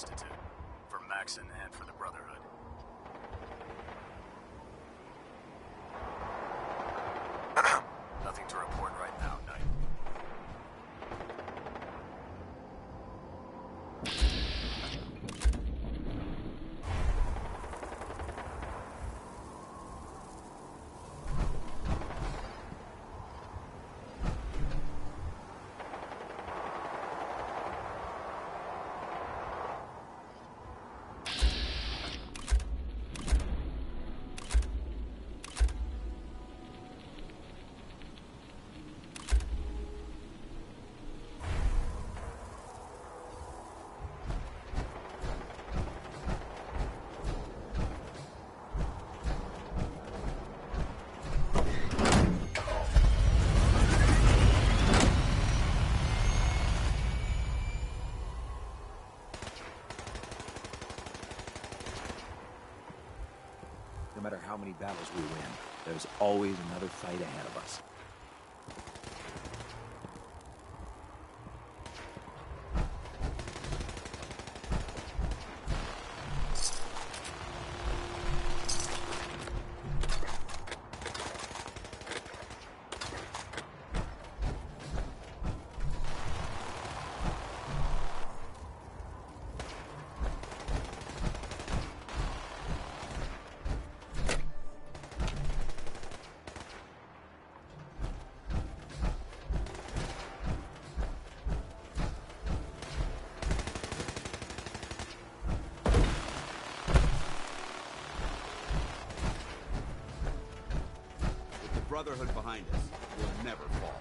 Institute. For Maxon and for the Brotherhood. Nothing to report right now, Knight. No matter how many battles we win, there's always another fight ahead of us. Brotherhood behind us will never fall.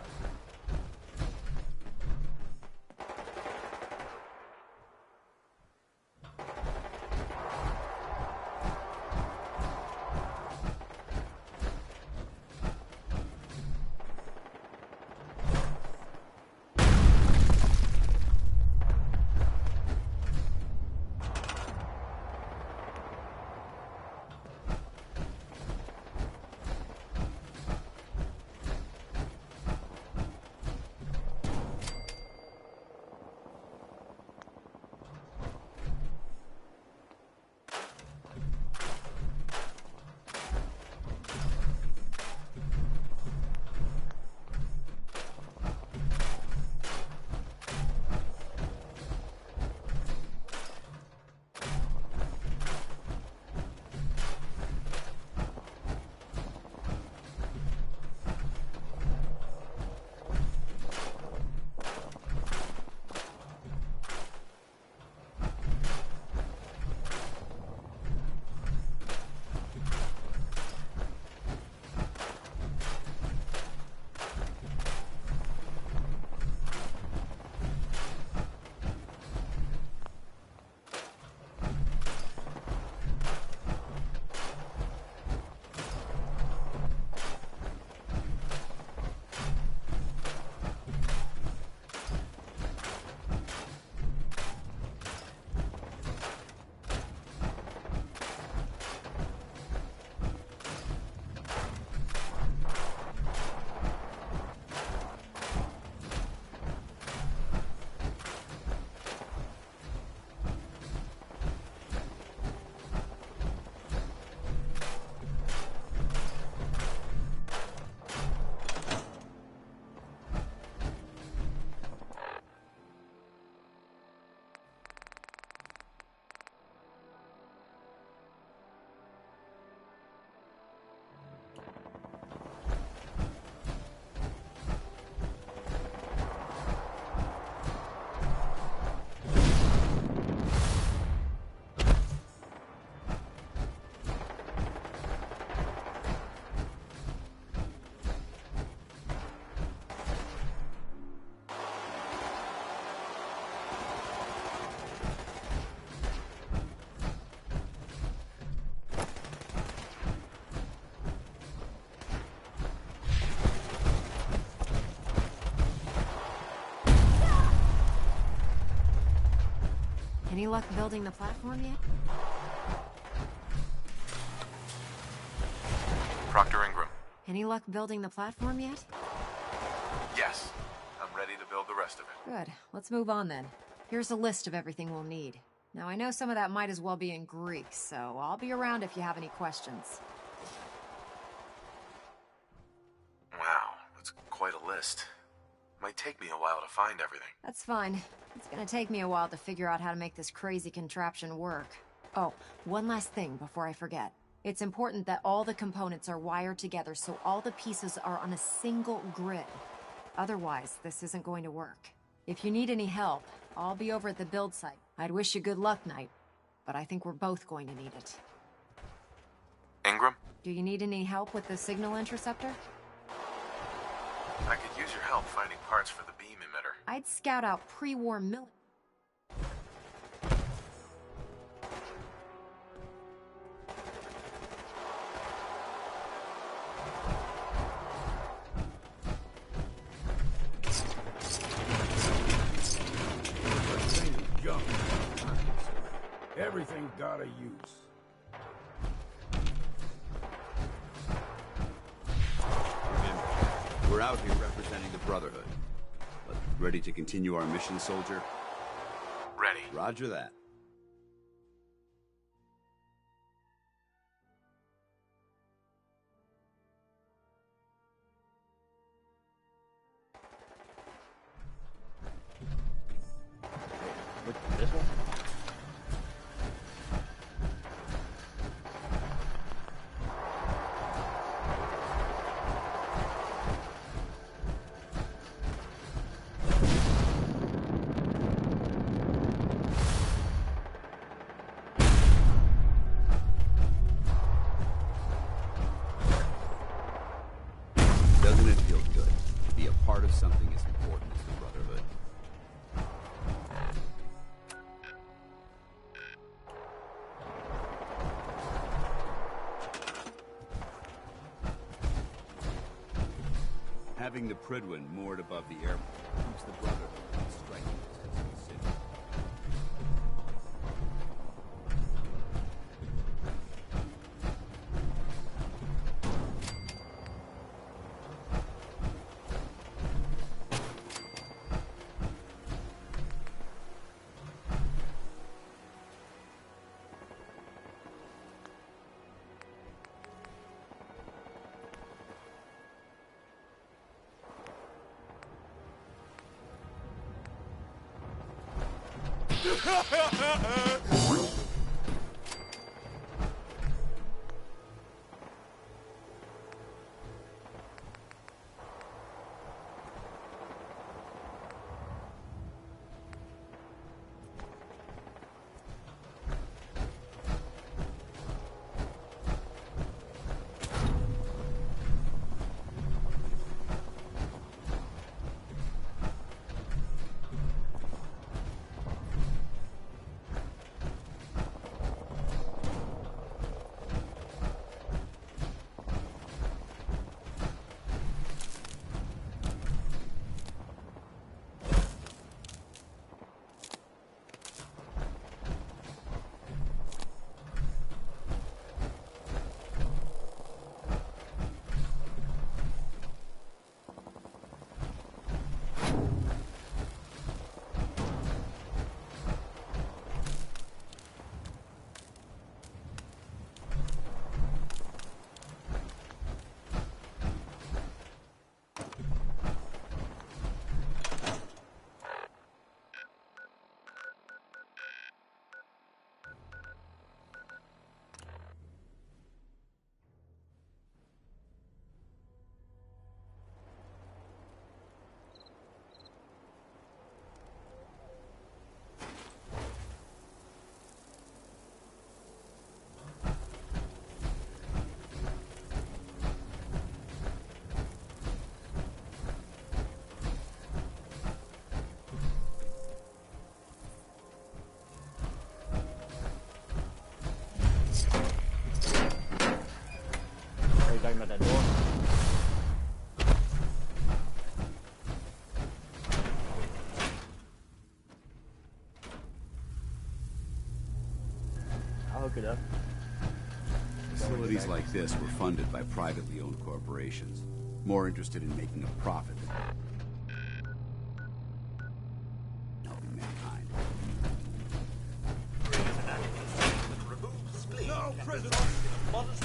Any luck building the platform yet? Proctor Ingram. Any luck building the platform yet? Yes. I'm ready to build the rest of it. Good. Let's move on then. Here's a list of everything we'll need. Now, I know some of that might as well be in Greek, so I'll be around if you have any questions. Wow, that's quite a list. Might take me a while to find everything. That's fine. It's gonna take me a while to figure out how to make this crazy contraption work. Oh, one last thing before I forget. It's important that all the components are wired together so all the pieces are on a single grid. Otherwise, this isn't going to work. If you need any help, I'll be over at the build site. I'd wish you good luck, Knight, but I think we're both going to need it. Ingram? Do you need any help with the signal interceptor? I could use your help finding parts for the beam emitter. I'd scout out pre-war military. Everything gotta use. Remember, we're out here representing the Brotherhood. But ready to continue our mission, soldier? Ready. Roger that. This one? Doesn't it feel good to be a part of something as important as the Brotherhood? Having the Prydwen moored above the airport keeps the Brotherhood in striking distance of the city. Talking about that door? I'll hook it up. Facilities like this were funded by privately owned corporations, more interested in making a profit than helping mankind. Our presence in a modest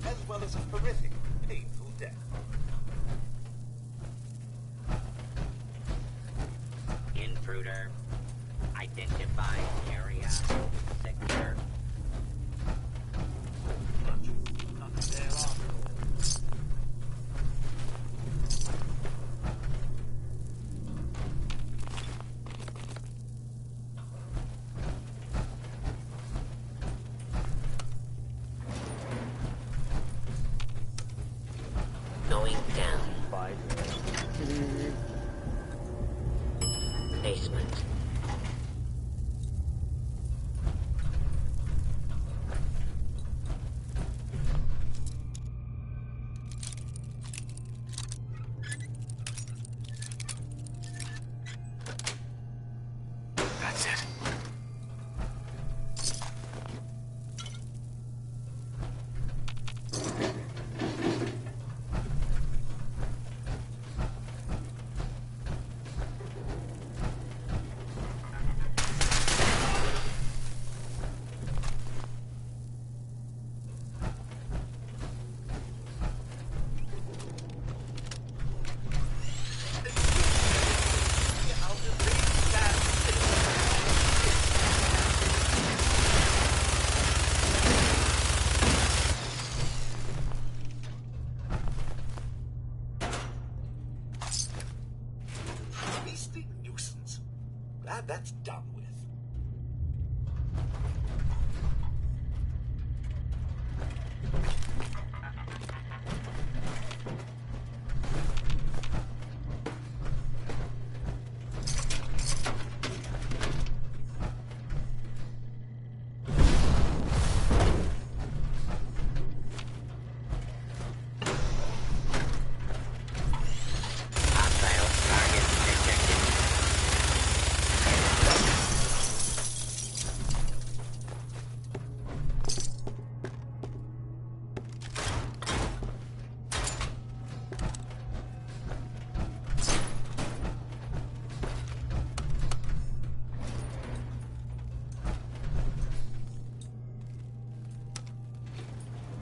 as well as a horrific, painful death. Intruder. Identify area. Sector. Not there after all. Going down. Basement. That's it. Beastly nuisance. Glad that's done with. Hostile target detected.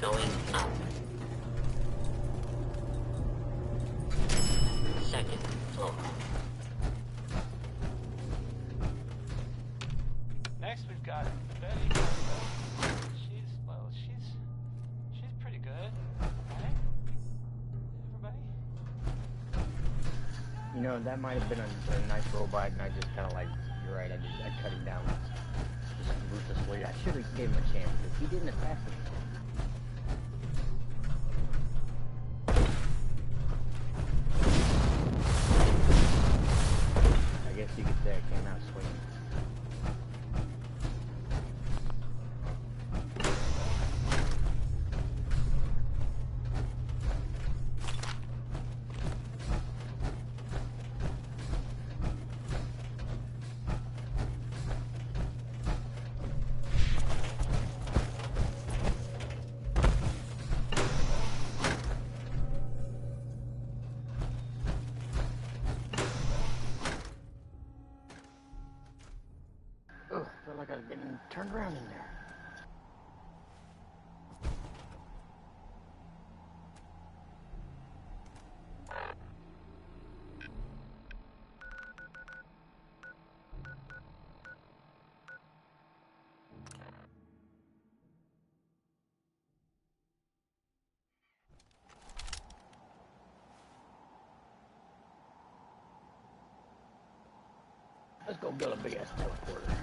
Going up. Second floor. Next, we've got Betty. She's pretty good, right? Everybody? You know, that might have been a nice robot, and I just kind of like, you're right, I cut him down just ruthlessly. I should have gave him a chance, because he didn't attack me. I guess you could say I came out swinging. Ugh, I feel like I was getting turned around in there. Let's go build a big ass teleporter.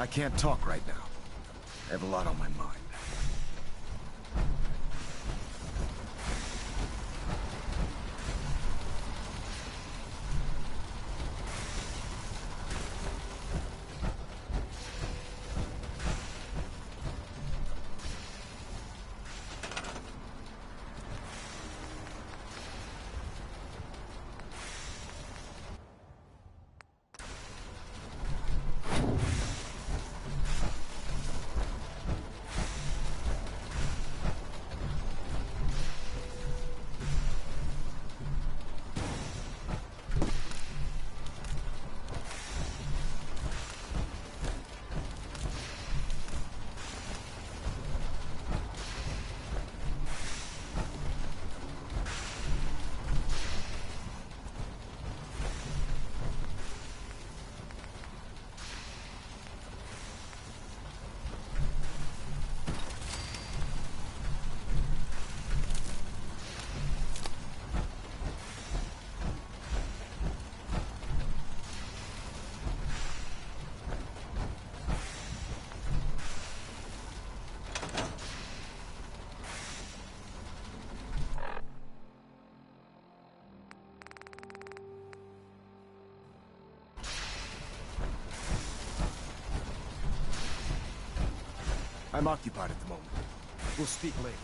I can't talk right now. I have a lot on my mind. I'm occupied at the moment. We'll speak later.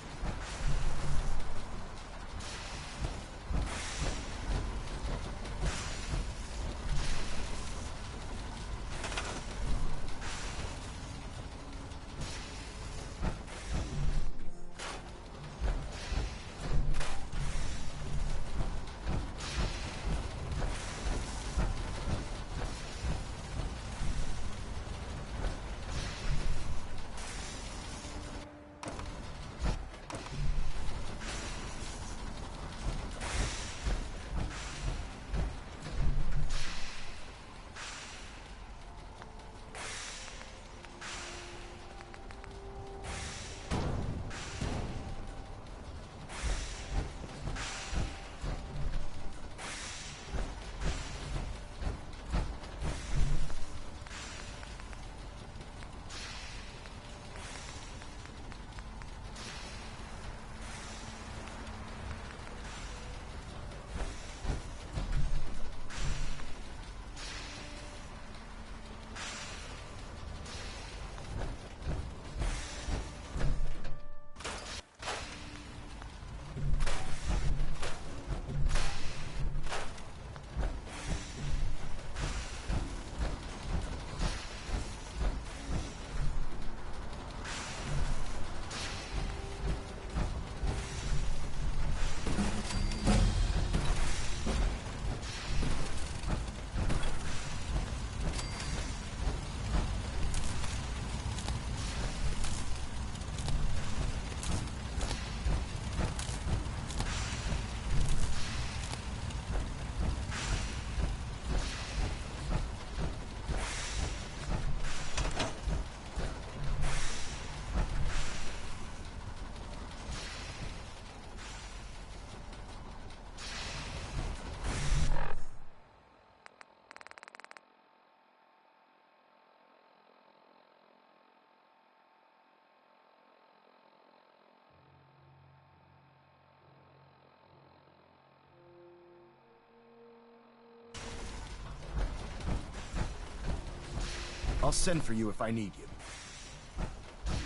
I'll send for you if I need you.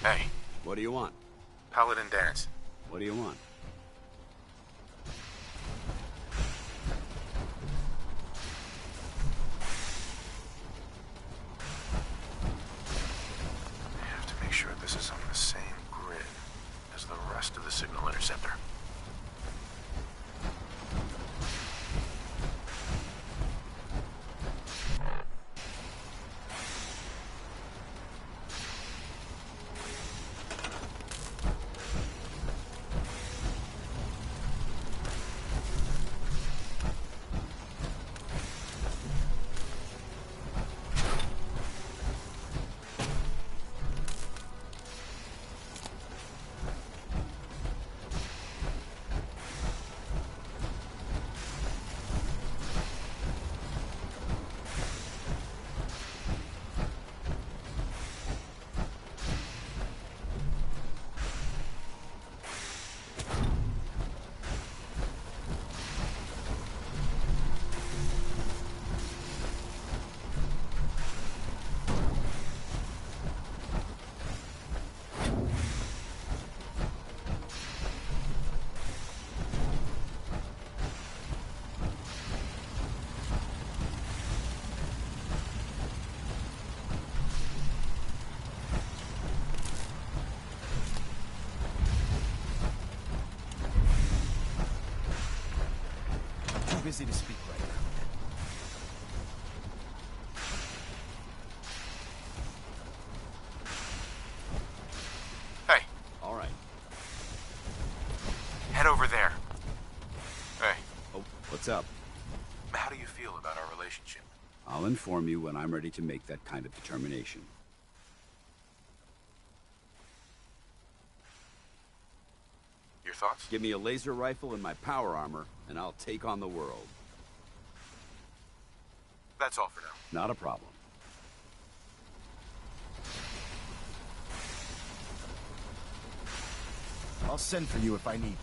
Hey, What do you want? Paladin Dance. What do you want? I have to make sure this is on the same grid as the rest of the signal interceptor. busy to speak right now. Hey, All right. head over there. Hey, Oh, what's up? how do you feel about our relationship? I'll inform you when I'm ready to make that kind of determination. Your thoughts? Give me a laser rifle and my power armor, and I'll take on the world. That's all for now. Not a problem. I'll send for you if I need.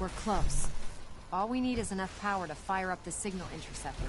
We're close. All we need is enough power to fire up the signal interceptor.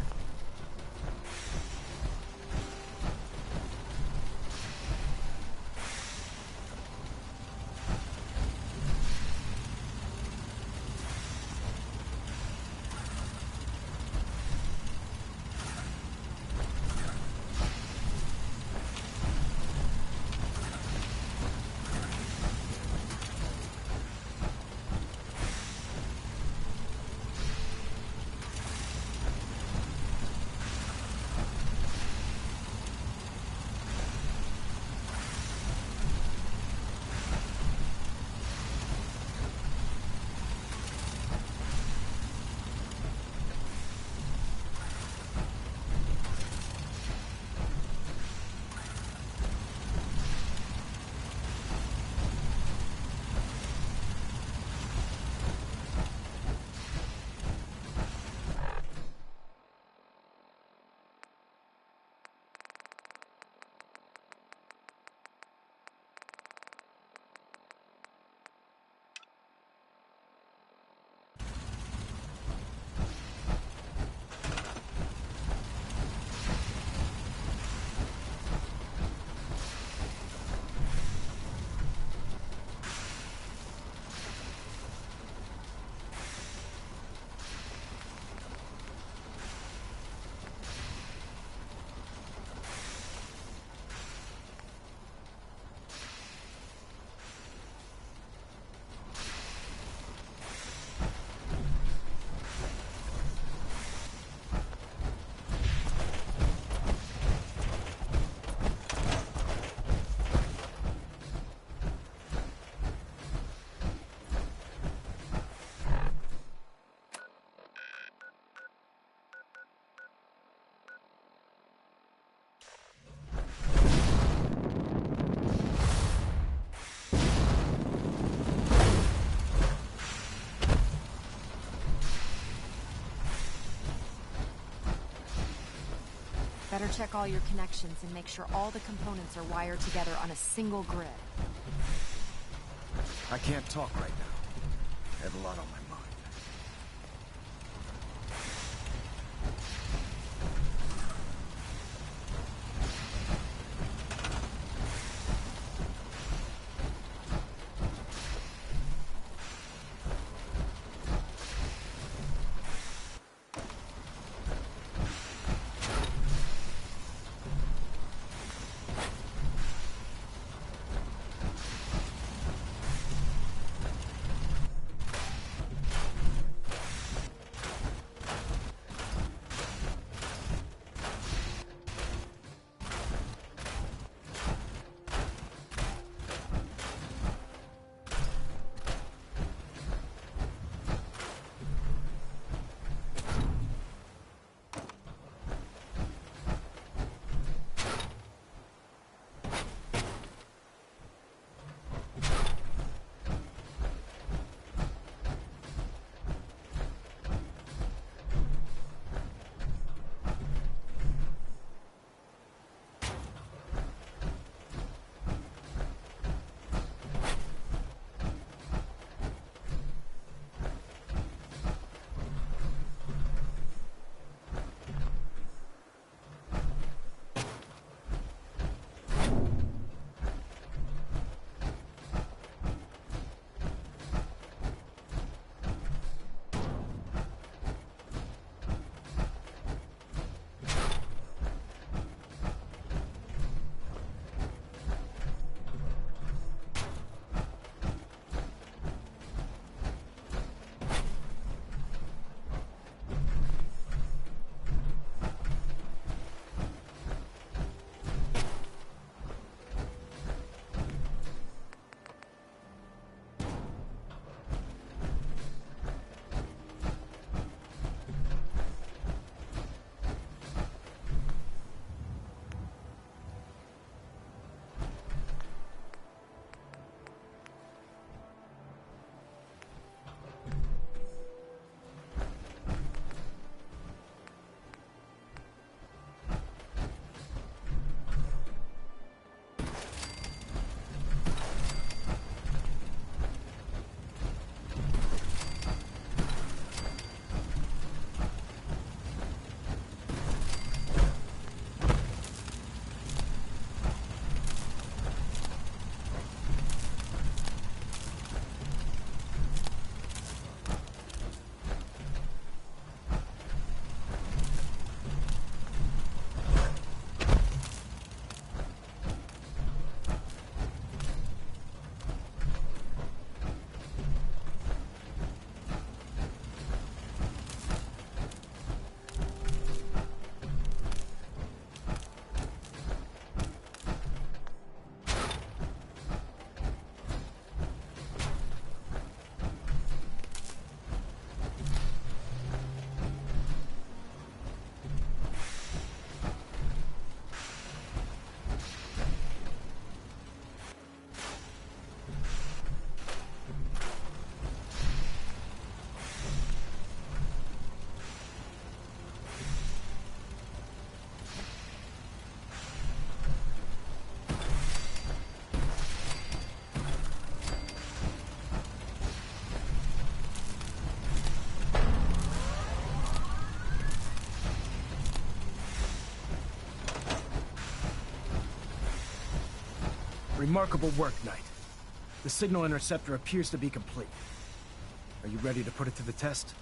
Better check all your connections and make sure all the components are wired together on a single grid. I can't talk right now. I have a lot on my mind. Remarkable work, Knight. The signal interceptor appears to be complete. Are you ready to put it to the test?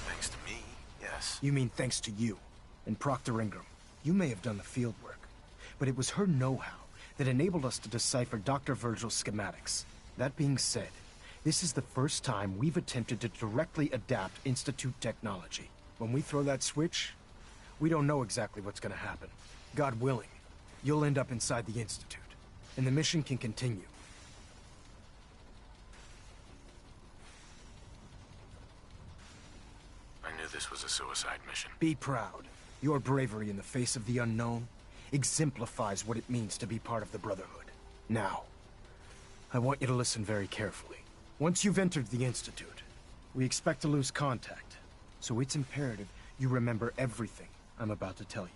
Thanks to me, yes. You mean thanks to you and Proctor Ingram. You may have done the field work, but it was her know-how that enabled us to decipher Dr. Virgil's schematics. That being said, this is the first time we've attempted to directly adapt Institute technology. When we throw that switch, we don't know exactly what's gonna happen. God willing, you'll end up inside the Institute, and the mission can continue. I knew this was a suicide mission. Be proud. Your bravery in the face of the unknown exemplifies what it means to be part of the Brotherhood. Now, I want you to listen very carefully. Once you've entered the Institute, we expect to lose contact. So it's imperative you remember everything I'm about to tell you.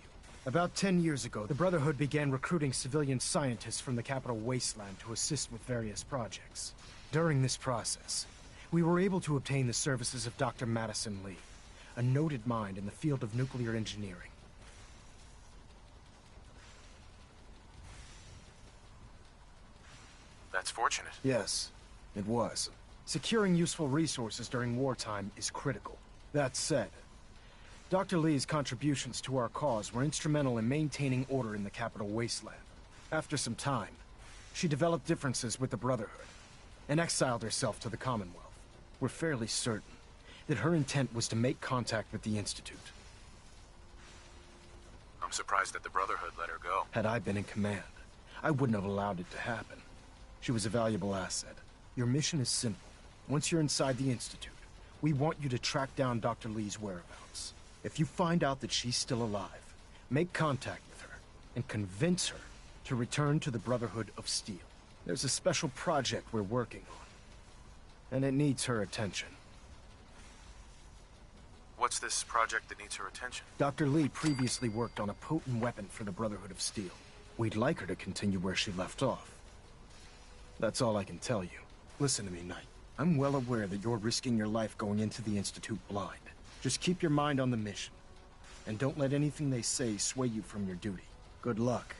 About 10 years ago, the Brotherhood began recruiting civilian scientists from the capital Wasteland to assist with various projects. During this process, we were able to obtain the services of Dr. Madison Lee, a noted mind in the field of nuclear engineering. That's fortunate. Yes, it was. Securing useful resources during wartime is critical. That said, Dr. Lee's contributions to our cause were instrumental in maintaining order in the capital Wasteland. After some time, she developed differences with the Brotherhood and exiled herself to the Commonwealth. We're fairly certain that her intent was to make contact with the Institute. I'm surprised that the Brotherhood let her go. Had I been in command, I wouldn't have allowed it to happen. She was a valuable asset. Your mission is simple. Once you're inside the Institute, we want you to track down Dr. Lee's whereabouts. If you find out that she's still alive, make contact with her and convince her to return to the Brotherhood of Steel. There's a special project we're working on, and it needs her attention. What's this project that needs her attention? Dr. Lee previously worked on a potent weapon for the Brotherhood of Steel. We'd like her to continue where she left off. That's all I can tell you. Listen to me, Knight. I'm well aware that you're risking your life going into the Institute blind. Just keep your mind on the mission, and don't let anything they say sway you from your duty. Good luck.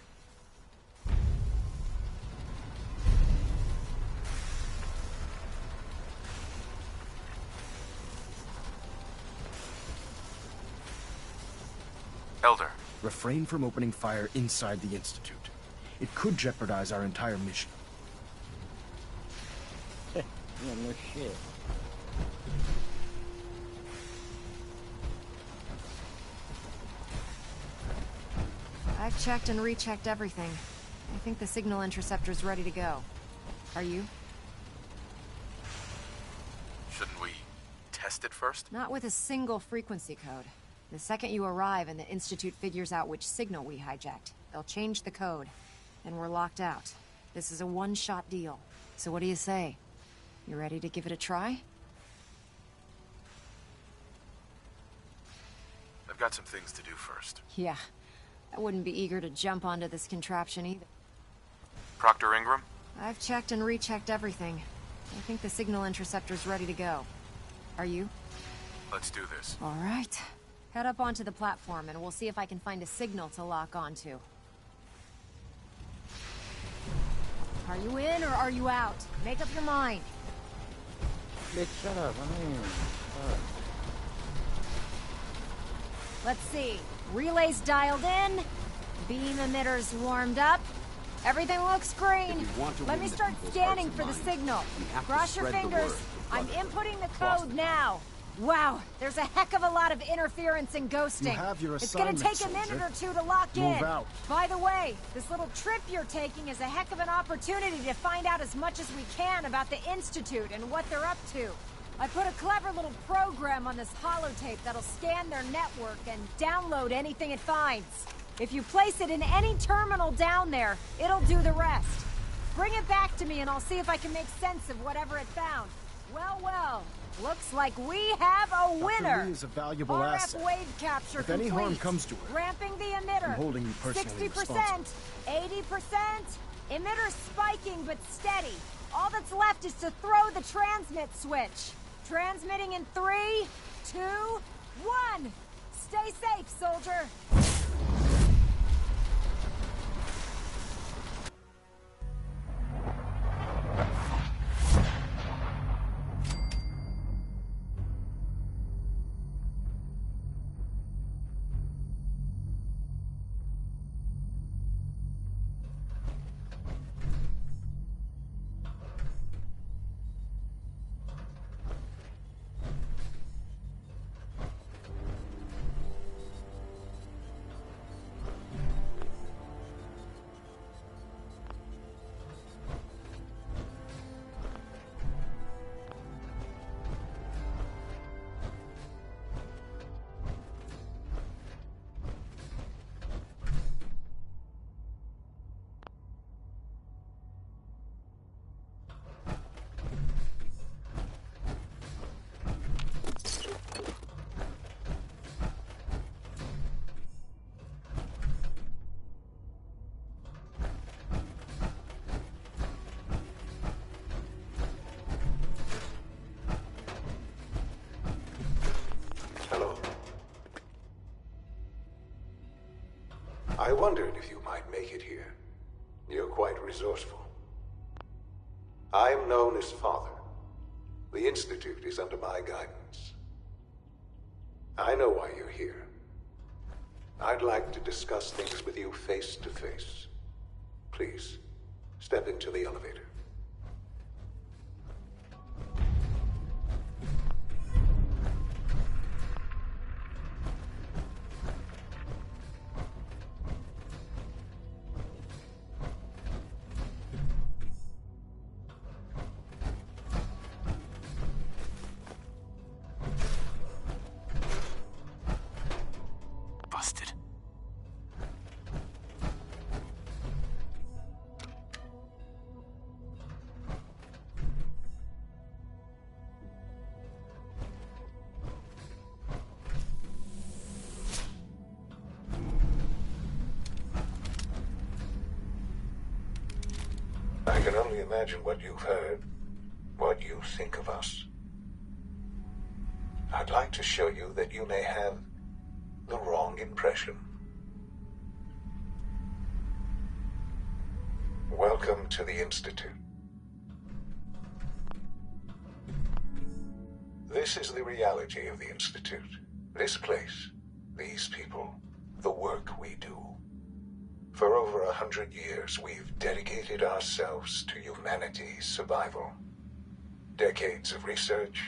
Elder. Refrain from opening fire inside the Institute. It could jeopardize our entire mission. Yeah, no shit. I've checked and rechecked everything. I think the signal interceptor's ready to go. Are you? Shouldn't we test it first? Not with a single frequency code. The second you arrive and the Institute figures out which signal we hijacked, they'll change the code, and we're locked out. This is a one-shot deal. So what do you say? You ready to give it a try? I've got some things to do first. Yeah. I wouldn't be eager to jump onto this contraption either. Proctor Ingram? I've checked and rechecked everything. I think the signal interceptor's ready to go. Are you? Let's do this. All right. Head up onto the platform and we'll see if I can find a signal to lock onto. Are you in or are you out? Make up your mind. Bitch, shut up. I mean, Let's see. Relays dialed in. Beam emitters warmed up. Everything looks green. Let me start scanning for the signal. Cross your fingers. I'm inputting the code now. Wow, there's a heck of a lot of interference and ghosting. You have your It's gonna assignment, take a minute soldier. or two to lock in. Move out. By the way, this little trip you're taking is a heck of an opportunity to find out as much as we can about the Institute and what they're up to. I put a clever little program on this holotape that'll scan their network and download anything it finds. If you place it in any terminal down there, it'll do the rest. Bring it back to me and I'll see if I can make sense of whatever it found. Well, well. Looks like we have a winner. Dr. Lee is a valuable RF asset. wave capture If complete. any harm comes to her, Ramping the emitter. I'm holding you personally 60%, 80%. Emitter spiking but steady. All that's left is to throw the transmit switch. Transmitting in 3, 2, 1. Stay safe, soldier. I wondered if you might make it here. You're quite resourceful. I am known as Father. The Institute is under my guidance. I know why you're here. I'd like to discuss things with you face to face. Please, step into the elevator. Busted. I can only imagine what you've heard, what you think of us. I'd like to show you that you may have the wrong impression. Welcome to the Institute. This is the reality of the Institute. This place, these people, the work we do. For over 100 years, we've dedicated ourselves to humanity's survival. Decades of research,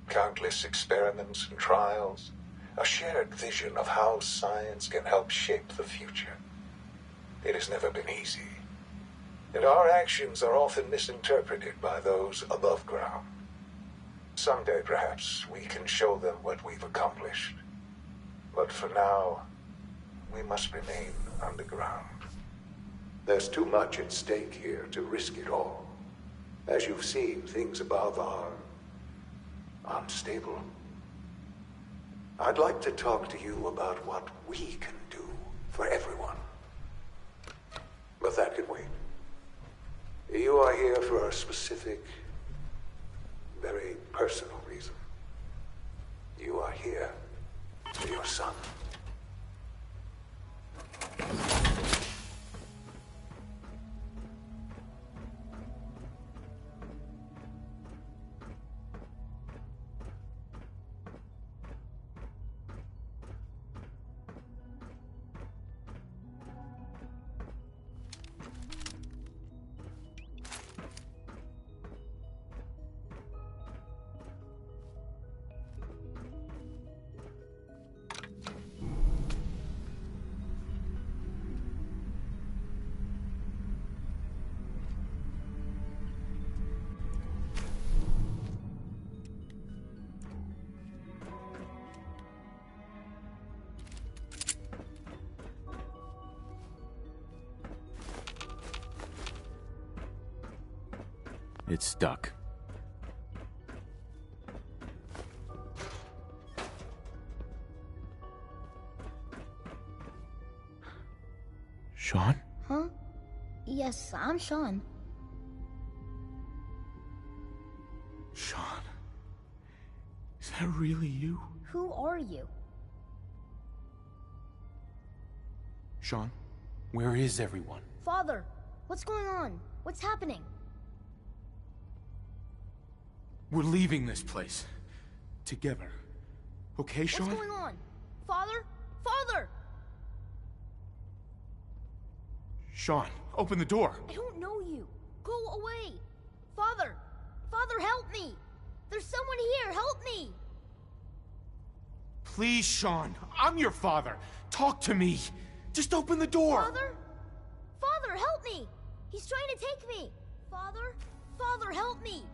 countless experiments and trials, a shared vision of how science can help shape the future. It has never been easy, and our actions are often misinterpreted by those above ground. Someday, perhaps, we can show them what we've accomplished. But for now, we must remain underground. There's too much at stake here to risk it all. As you've seen, things above are unstable. I'd like to talk to you about what we can do for everyone. But that can wait. You are here for a specific, very personal reason. You are here for your son. It's stuck. Shaun? Huh? Yes, I'm Shaun. Shaun? Is that really you? Who are you? Shaun, where is everyone? Father, what's going on? What's happening? We're leaving this place. Together. Okay, Shaun? What's going on? Father? Father! Shaun, open the door. I don't know you. Go away. Father! Father, help me! There's someone here, help me! Please, Shaun. I'm your father. Talk to me. Just open the door. Father? Father, help me! He's trying to take me! Father? Father, help me!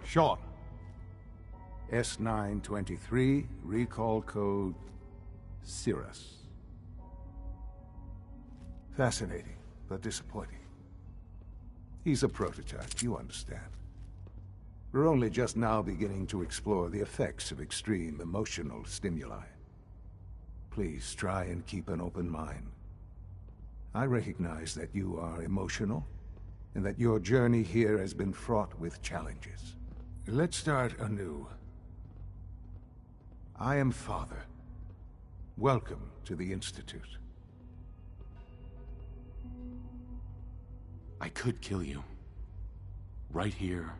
Shaun. S923, recall code Cirrus. Fascinating, but disappointing. He's a prototype, you understand. We're only just now beginning to explore the effects of extreme emotional stimuli. Please try and keep an open mind. I recognize that you are emotional, and that your journey here has been fraught with challenges. Let's start anew. I am Father, welcome to the Institute. I could kill you. Right here.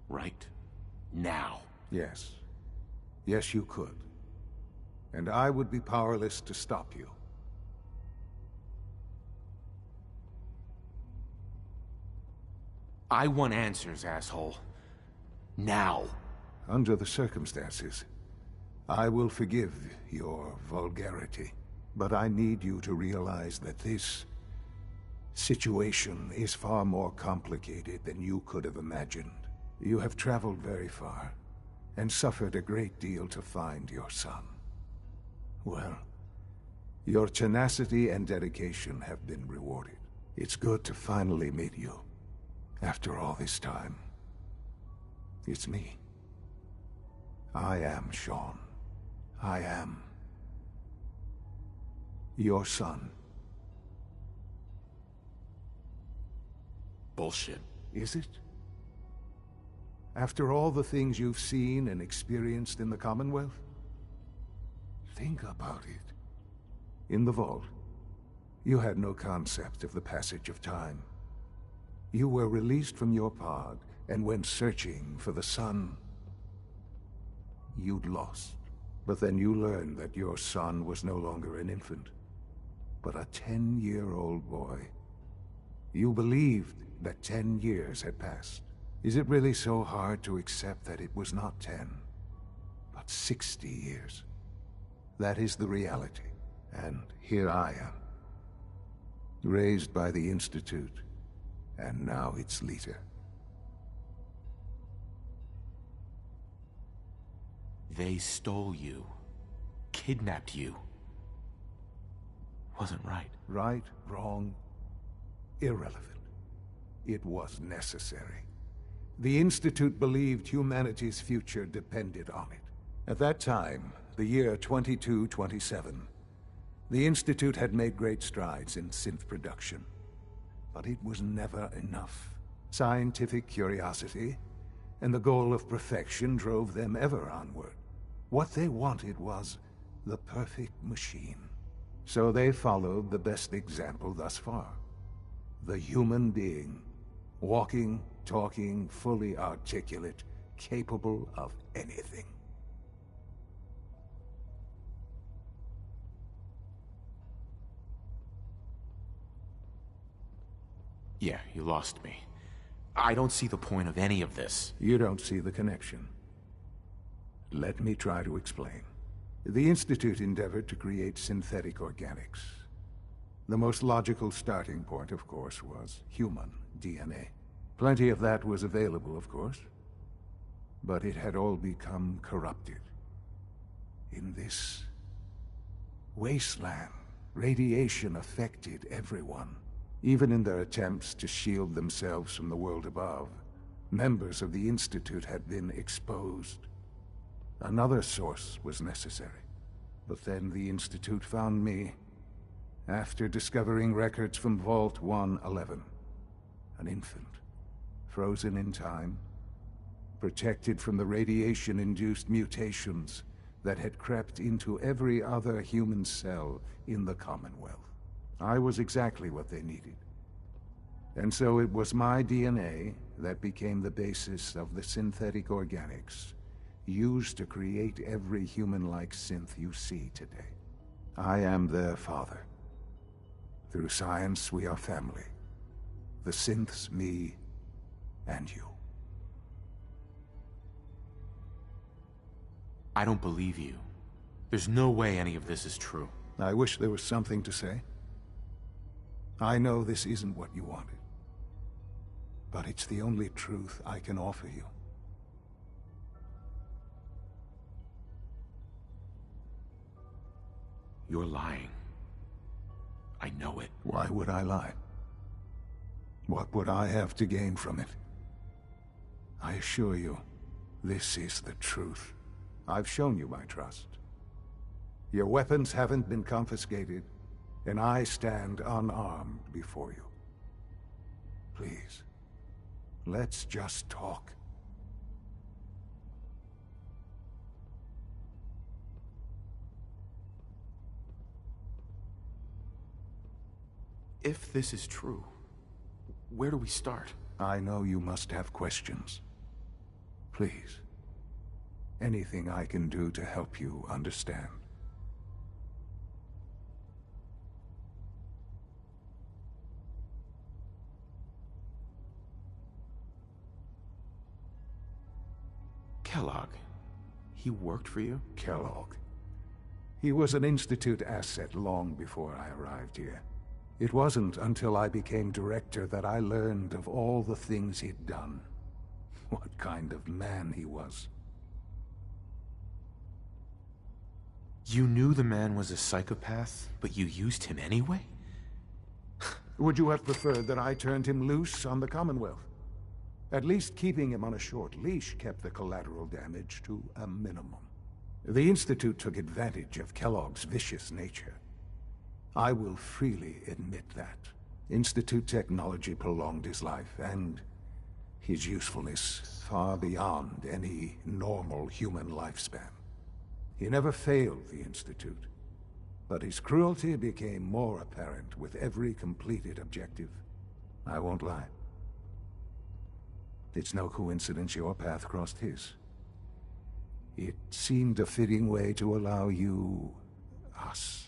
Right now. Yes. Yes, you could. And I would be powerless to stop you. I want answers, asshole. Now. Under the circumstances, I will forgive your vulgarity. But I need you to realize that this situation is far more complicated than you could have imagined. You have traveled very far, and suffered a great deal to find your son. Well, your tenacity and dedication have been rewarded. It's good to finally meet you, after all this time. It's me. I am Shaun. I am your son. Bullshit. Is it? After all the things you've seen and experienced in the Commonwealth? Think about it. In the vault, you had no concept of the passage of time. You were released from your pod and went searching for the sun you'd lost. But then you learned that your son was no longer an infant, but a 10-year-old boy. You believed that 10 years had passed. Is it really so hard to accept that it was not 10, but 60 years? That is the reality. And here I am, raised by the Institute, and now its leader. They stole you. Kidnapped you. Wasn't right. Right, wrong, irrelevant. It was necessary. The Institute believed humanity's future depended on it. At that time, the year 2227, the Institute had made great strides in synth production. But it was never enough. Scientific curiosity and the goal of perfection drove them ever onward. What they wanted was the perfect machine. So they followed the best example thus far. The human being. Walking, talking, fully articulate, capable of anything. Yeah, you lost me. I don't see the point of any of this. You don't see the connection. Let me try to explain. The Institute endeavored to create synthetic organics. The most logical starting point, of course, was human DNA. Plenty of that was available, of course. But it had all become corrupted. In this wasteland, radiation affected everyone. Even in their attempts to shield themselves from the world above, members of the Institute had been exposed. Another source was necessary. But then the Institute found me, after discovering records from Vault 111. An infant, frozen in time, protected from the radiation-induced mutations that had crept into every other human cell in the Commonwealth. I was exactly what they needed. And so it was my DNA that became the basis of the synthetic organics used to create every human-like synth you see today. I am their father. Through science, we are family. The synths, me, and you. I don't believe you. There's no way any of this is true. I wish there was something to say. I know this isn't what you wanted. But it's the only truth I can offer you. You're lying. I know it. Why would I lie? What would I have to gain from it? I assure you, this is the truth. I've shown you my trust. Your weapons haven't been confiscated, and I stand unarmed before you. Please, let's just talk. If this is true, where do we start? I know you must have questions. Please. Anything I can do to help you understand. Kellogg. He worked for you? Kellogg. He was an Institute asset long before I arrived here. It wasn't until I became director that I learned of all the things he'd done. What kind of man he was. You knew the man was a psychopath, but you used him anyway? Would you have preferred that I turned him loose on the Commonwealth? At least keeping him on a short leash kept the collateral damage to a minimum. The Institute took advantage of Kellogg's vicious nature. I will freely admit that. Institute technology prolonged his life, and his usefulness far beyond any normal human lifespan. He never failed the Institute, but his cruelty became more apparent with every completed objective. I won't lie. It's no coincidence your path crossed his. It seemed a fitting way to allow you, us,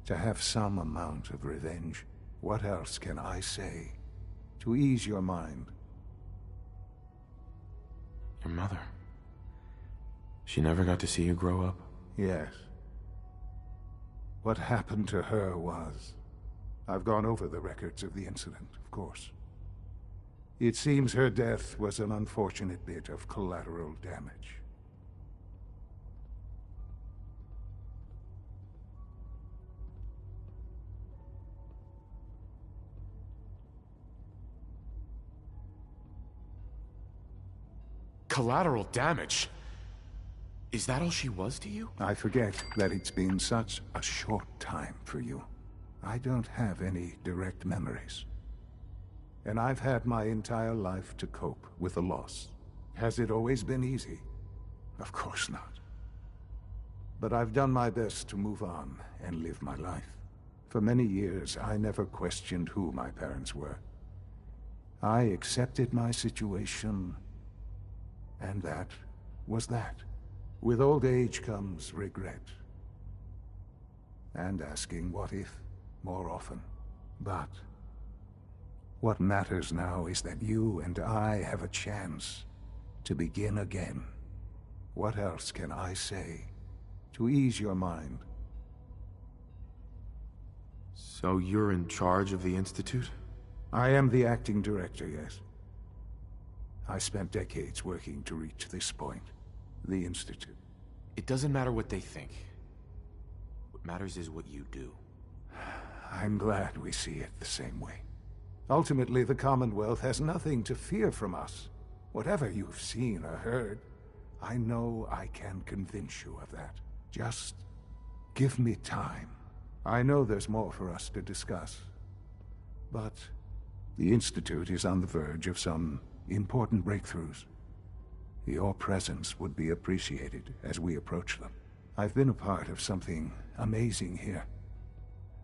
to have some amount of revenge. What else can I say to ease your mind? Your mother. She never got to see you grow up? Yes. What happened to her was... I've gone over the records of the incident, of course. It seems her death was an unfortunate bit of collateral damage. Collateral damage? Is that all she was to you? I forget that it's been such a short time for you. I don't have any direct memories. And I've had my entire life to cope with the loss. Has it always been easy? Of course not. But I've done my best to move on and live my life. For many years, I never questioned who my parents were. I accepted my situation, and that was that. With old age comes regret. And asking what if more often. But what matters now is that you and I have a chance to begin again. What else can I say to ease your mind? So you're in charge of the Institute? I am the acting director, yes. I spent decades working to reach this point. The Institute. It doesn't matter what they think. What matters is what you do. I'm glad we see it the same way. Ultimately, the Commonwealth has nothing to fear from us. Whatever you've seen or heard, I know I can convince you of that. Just give me time. I know there's more for us to discuss. But the Institute is on the verge of some important breakthroughs. Your presence would be appreciated as we approach them. I've been a part of something amazing here.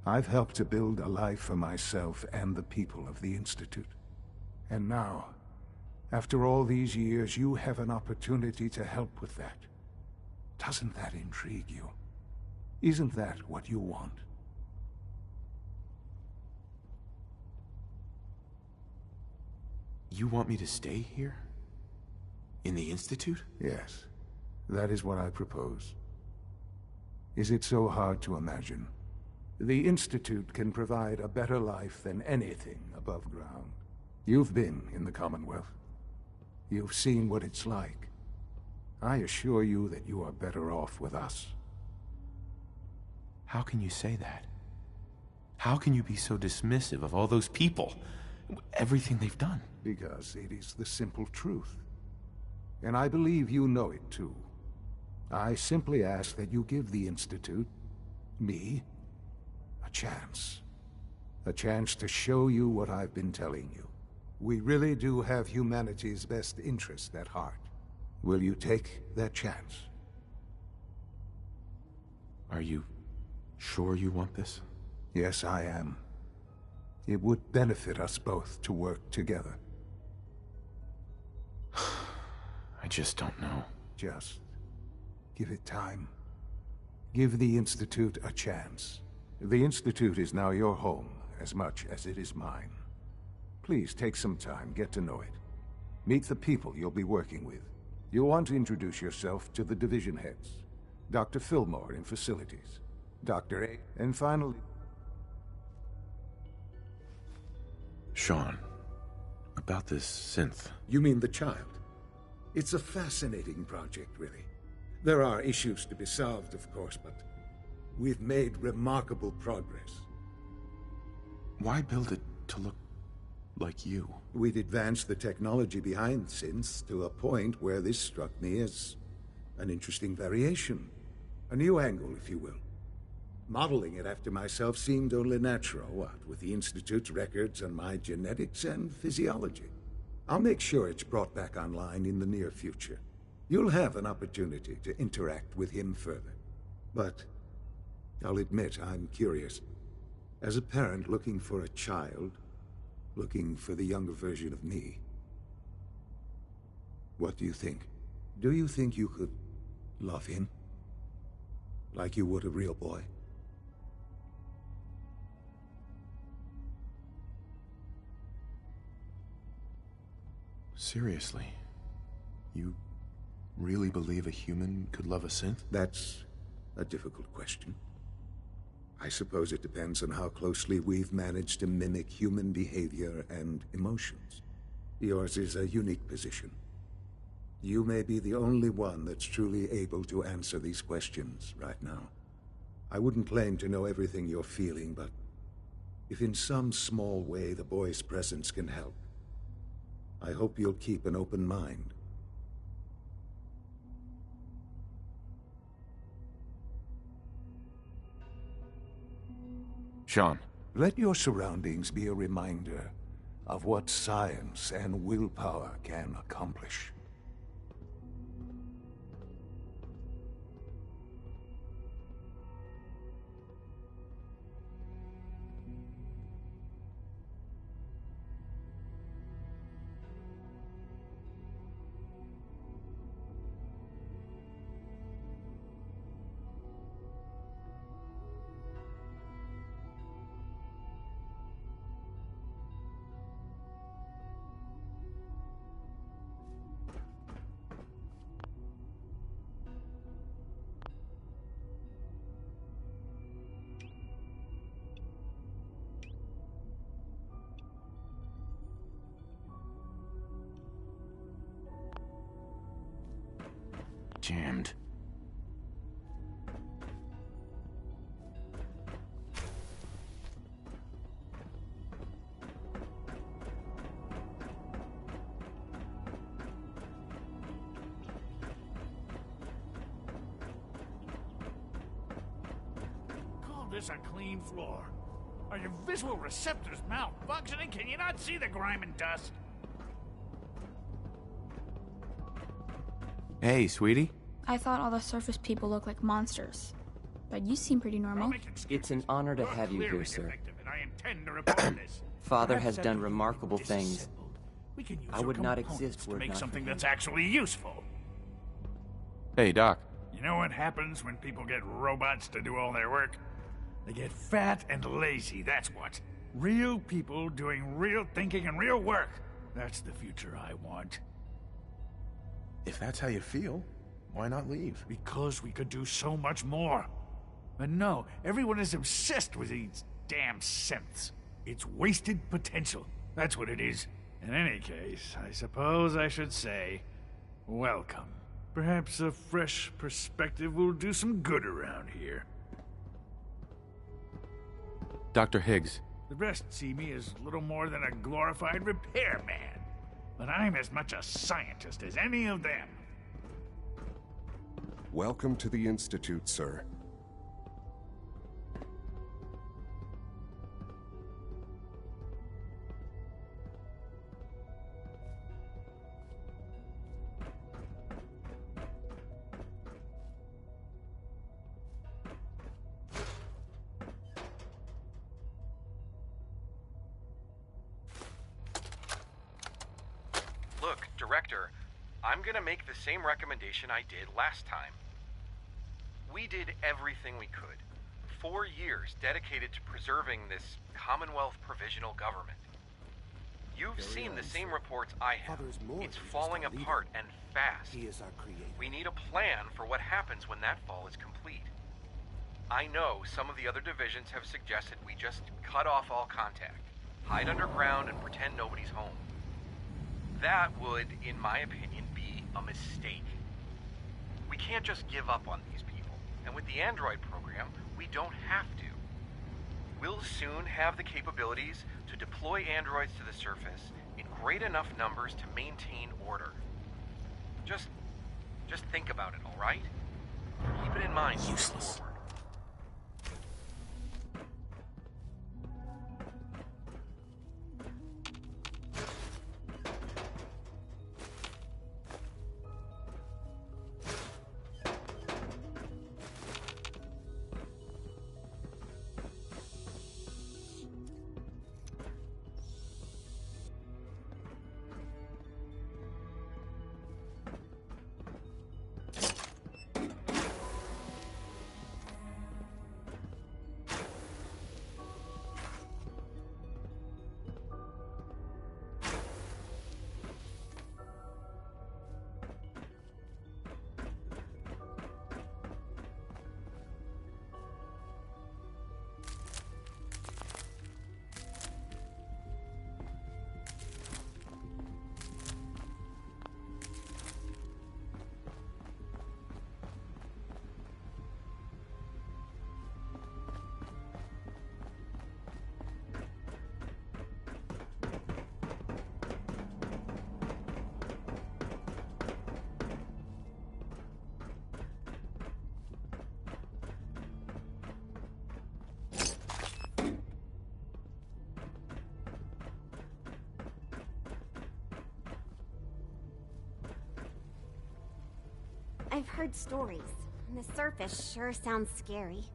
I've helped to build a life for myself and the people of the Institute. And now, after all these years, you have an opportunity to help with that. Doesn't that intrigue you? Isn't that what you want? You want me to stay here? In the Institute? Yes. That is what I propose. Is it so hard to imagine? The Institute can provide a better life than anything above ground. You've been in the Commonwealth. You've seen what it's like. I assure you that you are better off with us. How can you say that? How can you be so dismissive of all those people? Everything they've done? Because it is the simple truth. And I believe you know it too. I simply ask that you give the Institute, me, a chance. A chance to show you what I've been telling you. We really do have humanity's best interest at heart. Will you take that chance? Are you sure you want this? Yes, I am. It would benefit us both to work together. I just don't know. Just give it time. Give the Institute a chance. The Institute is now your home as much as it is mine. Please take some time, get to know it. Meet the people you'll be working with. You'll want to introduce yourself to the division heads. Dr. Fillmore in facilities. Dr. A. And finally... Shaun, about this synth. You mean the child? It's a fascinating project, really. There are issues to be solved, of course, but we've made remarkable progress. Why build it to look like you? We'd advanced the technology behind synths to a point where this struck me as an interesting variation. A new angle, if you will. Modeling it after myself seemed only natural, what with the Institute's records on my genetics and physiology. I'll make sure it's brought back online in the near future. You'll have an opportunity to interact with him further. But I'll admit I'm curious. As a parent looking for a child, looking for the younger version of me, what do you think? Do you think you could love him? Like you would a real boy? Seriously? You really believe a human could love a synth? That's a difficult question. I suppose it depends on how closely we've managed to mimic human behavior and emotions. Yours is a unique position. You may be the only one that's truly able to answer these questions right now. I wouldn't claim to know everything you're feeling, but if in some small way the boy's presence can help, I hope you'll keep an open mind. Shaun. Let your surroundings be a reminder of what science and willpower can accomplish. Jammed. Call this a clean floor. Are your visual receptors malfunctioning? Can you not see the grime and dust? Hey, sweetie. I thought all the surface people look like monsters. But you seem pretty normal. It's an honor to have you here, sir. I intend to report this. Father has done remarkable things. We can use I your would not components exist to were it make not for something him. that's actually useful. Hey, Doc. You know what happens when people get robots to do all their work? They get fat and lazy, that's what. Real people doing real thinking and real work. That's the future I want. If that's how you feel, why not leave? Because we could do so much more. But no, everyone is obsessed with these damn synths. It's wasted potential. That's what it is. In any case, I suppose I should say, welcome. Perhaps a fresh perspective will do some good around here. Dr. Higgs. The rest see me as little more than a glorified repairman. But I'm as much a scientist as any of them. Welcome to the Institute, sir. Proctor, I'm gonna make the same recommendation I did last time. We did everything we could. 4 years dedicated to preserving this Commonwealth provisional government. You've seen the same reports I have. It's falling apart and fast. He is our creator. We need a plan for what happens when that fall is complete. I know some of the other divisions have suggested we just cut off all contact, hide underground, and pretend nobody's home. That would, in my opinion, be a mistake. We can't just give up on these people, and with the android program, we don't have to. We'll soon have the capabilities to deploy androids to the surface in great enough numbers to maintain order. Just think about it, all right? Keep it in mind. Useless. Forward. I've heard stories, and the surface sure sounds scary.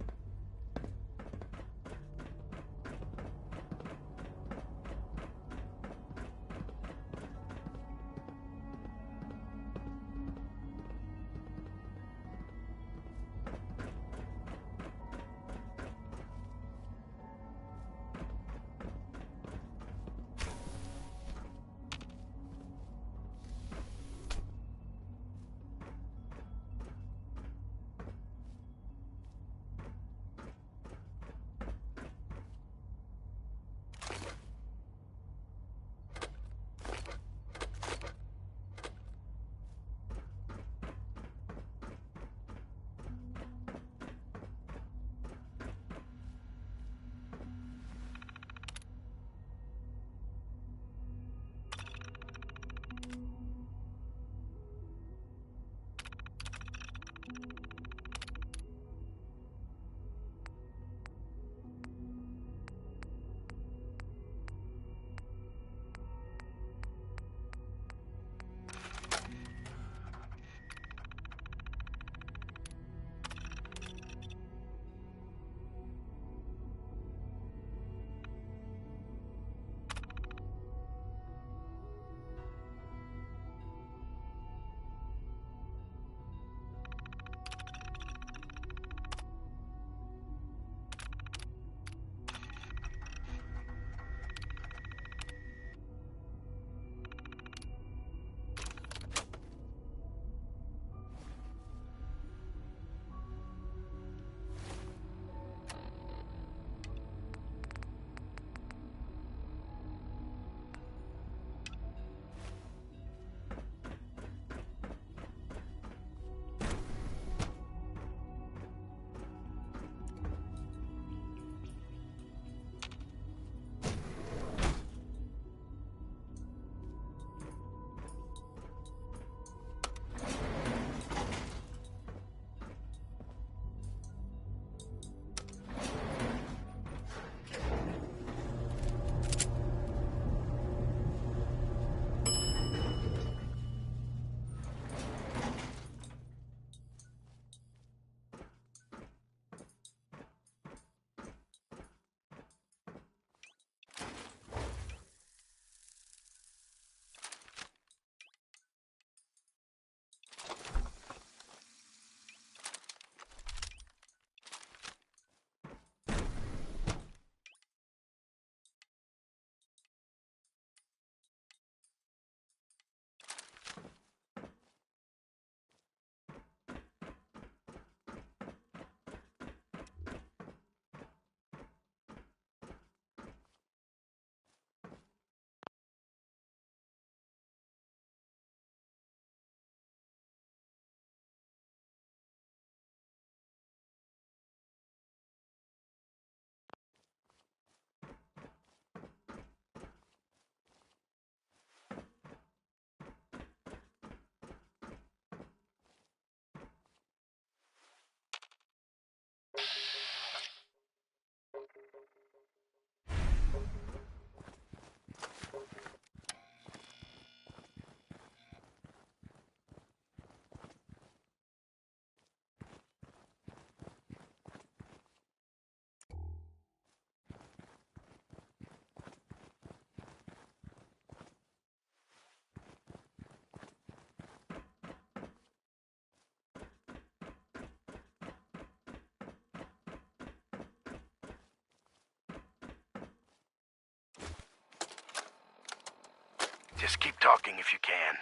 Just keep talking if you can.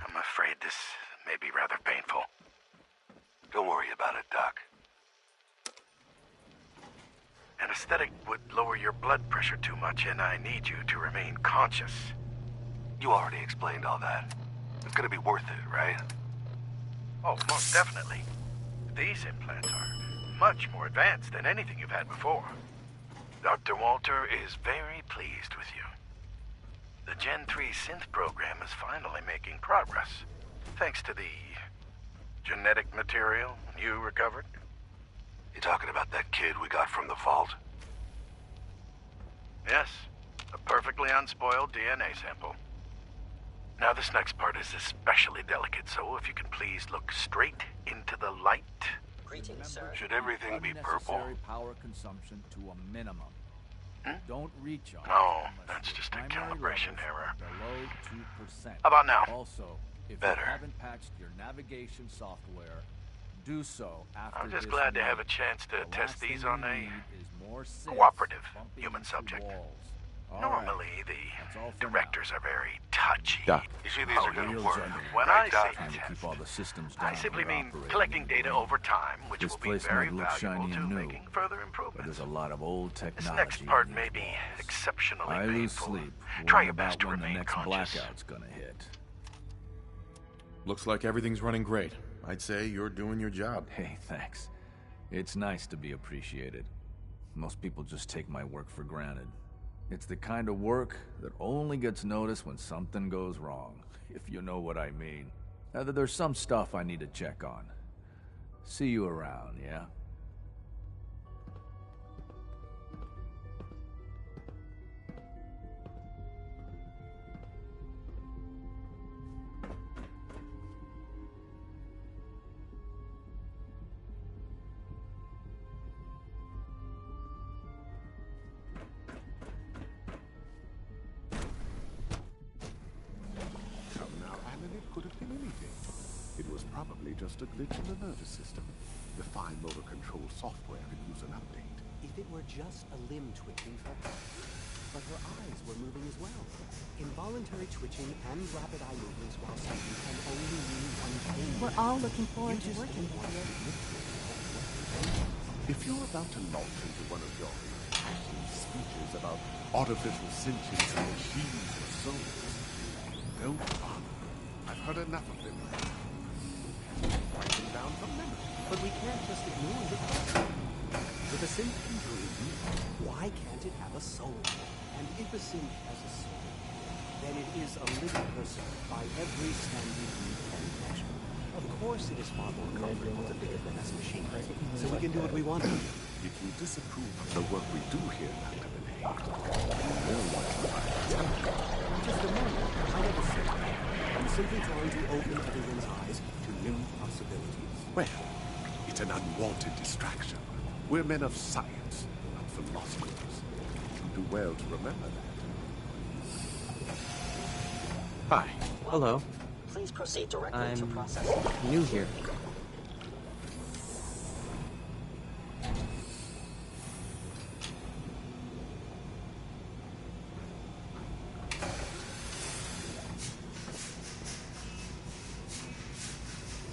I'm afraid this may be rather painful. Don't worry about it, Doc. Anesthetic would lower your blood pressure too much, and I need you to remain conscious. You already explained all that. It's gonna be worth it, right? Oh, most definitely. These implants are much more advanced than anything you've had before. Dr. Walter is very pleased with you. The Gen 3 synth program is finally making progress, thanks to the genetic material you recovered. You talking about that kid we got from the vault? Yes, a perfectly unspoiled DNA sample. Now this next part is especially delicate, so if you can please look straight into the light. Greetings, sir. Should everything be purple? Unnecessary power consumption to a minimum. Don't recharge. Oh, that's just a calibration error. Below 2%. How about now? Also, if Better. you haven't patched your navigation software, do so after I'm just this glad to have a meeting. chance to The test last these thing on we a need is more synths cooperative bumping human into subject. walls. All Normally, right. That's all the for directors are very touchy. Doc. You see, these are gonna real work. gentleman. When Right, I Doc? say Trying to test, keep all the systems down I simply when we're mean operating collecting in the data brain. over time, which This will be place very might look valuable shiny to and new, making further but improvements. there's a lot of old This technology. next part in may these be walls. exceptionally I lose painful. sleep. Try worrying your best about to when the remain next conscious. blackout's gonna hit. Looks like everything's running great. I'd say you're doing your job. Hey, thanks. It's nice to be appreciated. Most people just take my work for granted. It's the kind of work that only gets noticed when something goes wrong, if you know what I mean. There's some stuff I need to check on. See you around, yeah? Come now, Alan, it could have been anything. It was probably just a glitch in the nervous system. The fine motor control software could use an update. If it were just a limb twitching for her. But her eyes were moving as well. Involuntary twitching and rapid eye movements while sleeping can only mean one thing. We're all looking forward to working with you. If you're about to launch into one of your impassioned speeches about artificial sentience and machines or souls, don't bother. I've heard enough of them. Write them down from memory. But we can't just ignore the question. If a synth can dream, why can't it have a soul? And if a synth has a soul, then it is a living person by every standard you can measure. Of course it is far more comfortable to think of them as machines, so we can do what we want to do. If you disapprove of the work we do here, Dr. Benet, you will want to try to tell me. Just a moment. I never said that. I'm simply trying to open everyone's eyes to new possibilities. Well, it's an unwanted distraction. We're men of science, not philosophers. You do well to remember that. Hi. Hello. Please proceed directly to I'm processing. new here.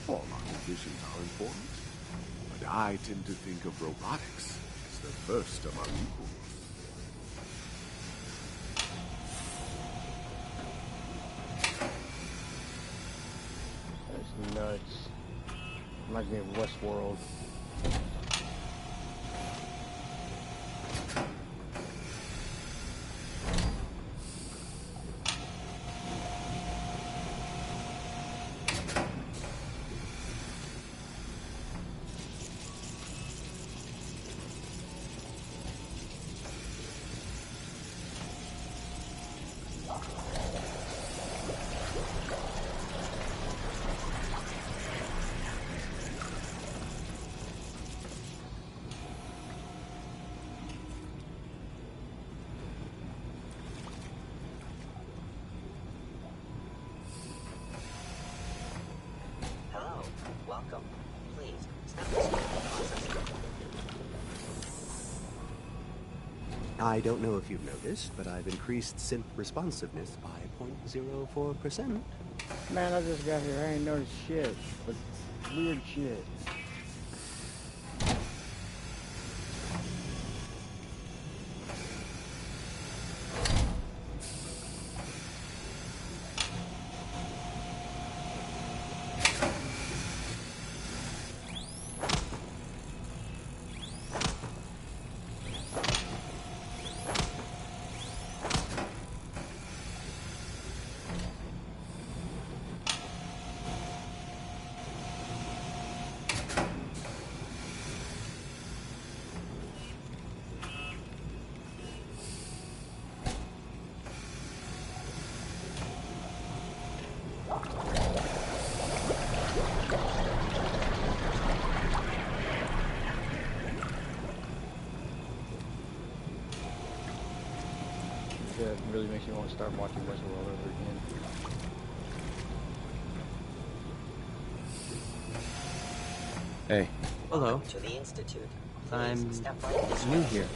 All our divisions are important, but I tend to think of robotics as the first among equals. That's nuts. Reminds me of Westworld. Hello. Welcome. Please, step into processing. I don't know if you've noticed, but I've increased synth responsiveness by 0.04%. Man, I just got here. I ain't noticed shit. But weird shit. It really makes you want to start watching Westworld all over again. Hey. Hello. To the Institute. I'm step right this new way. here.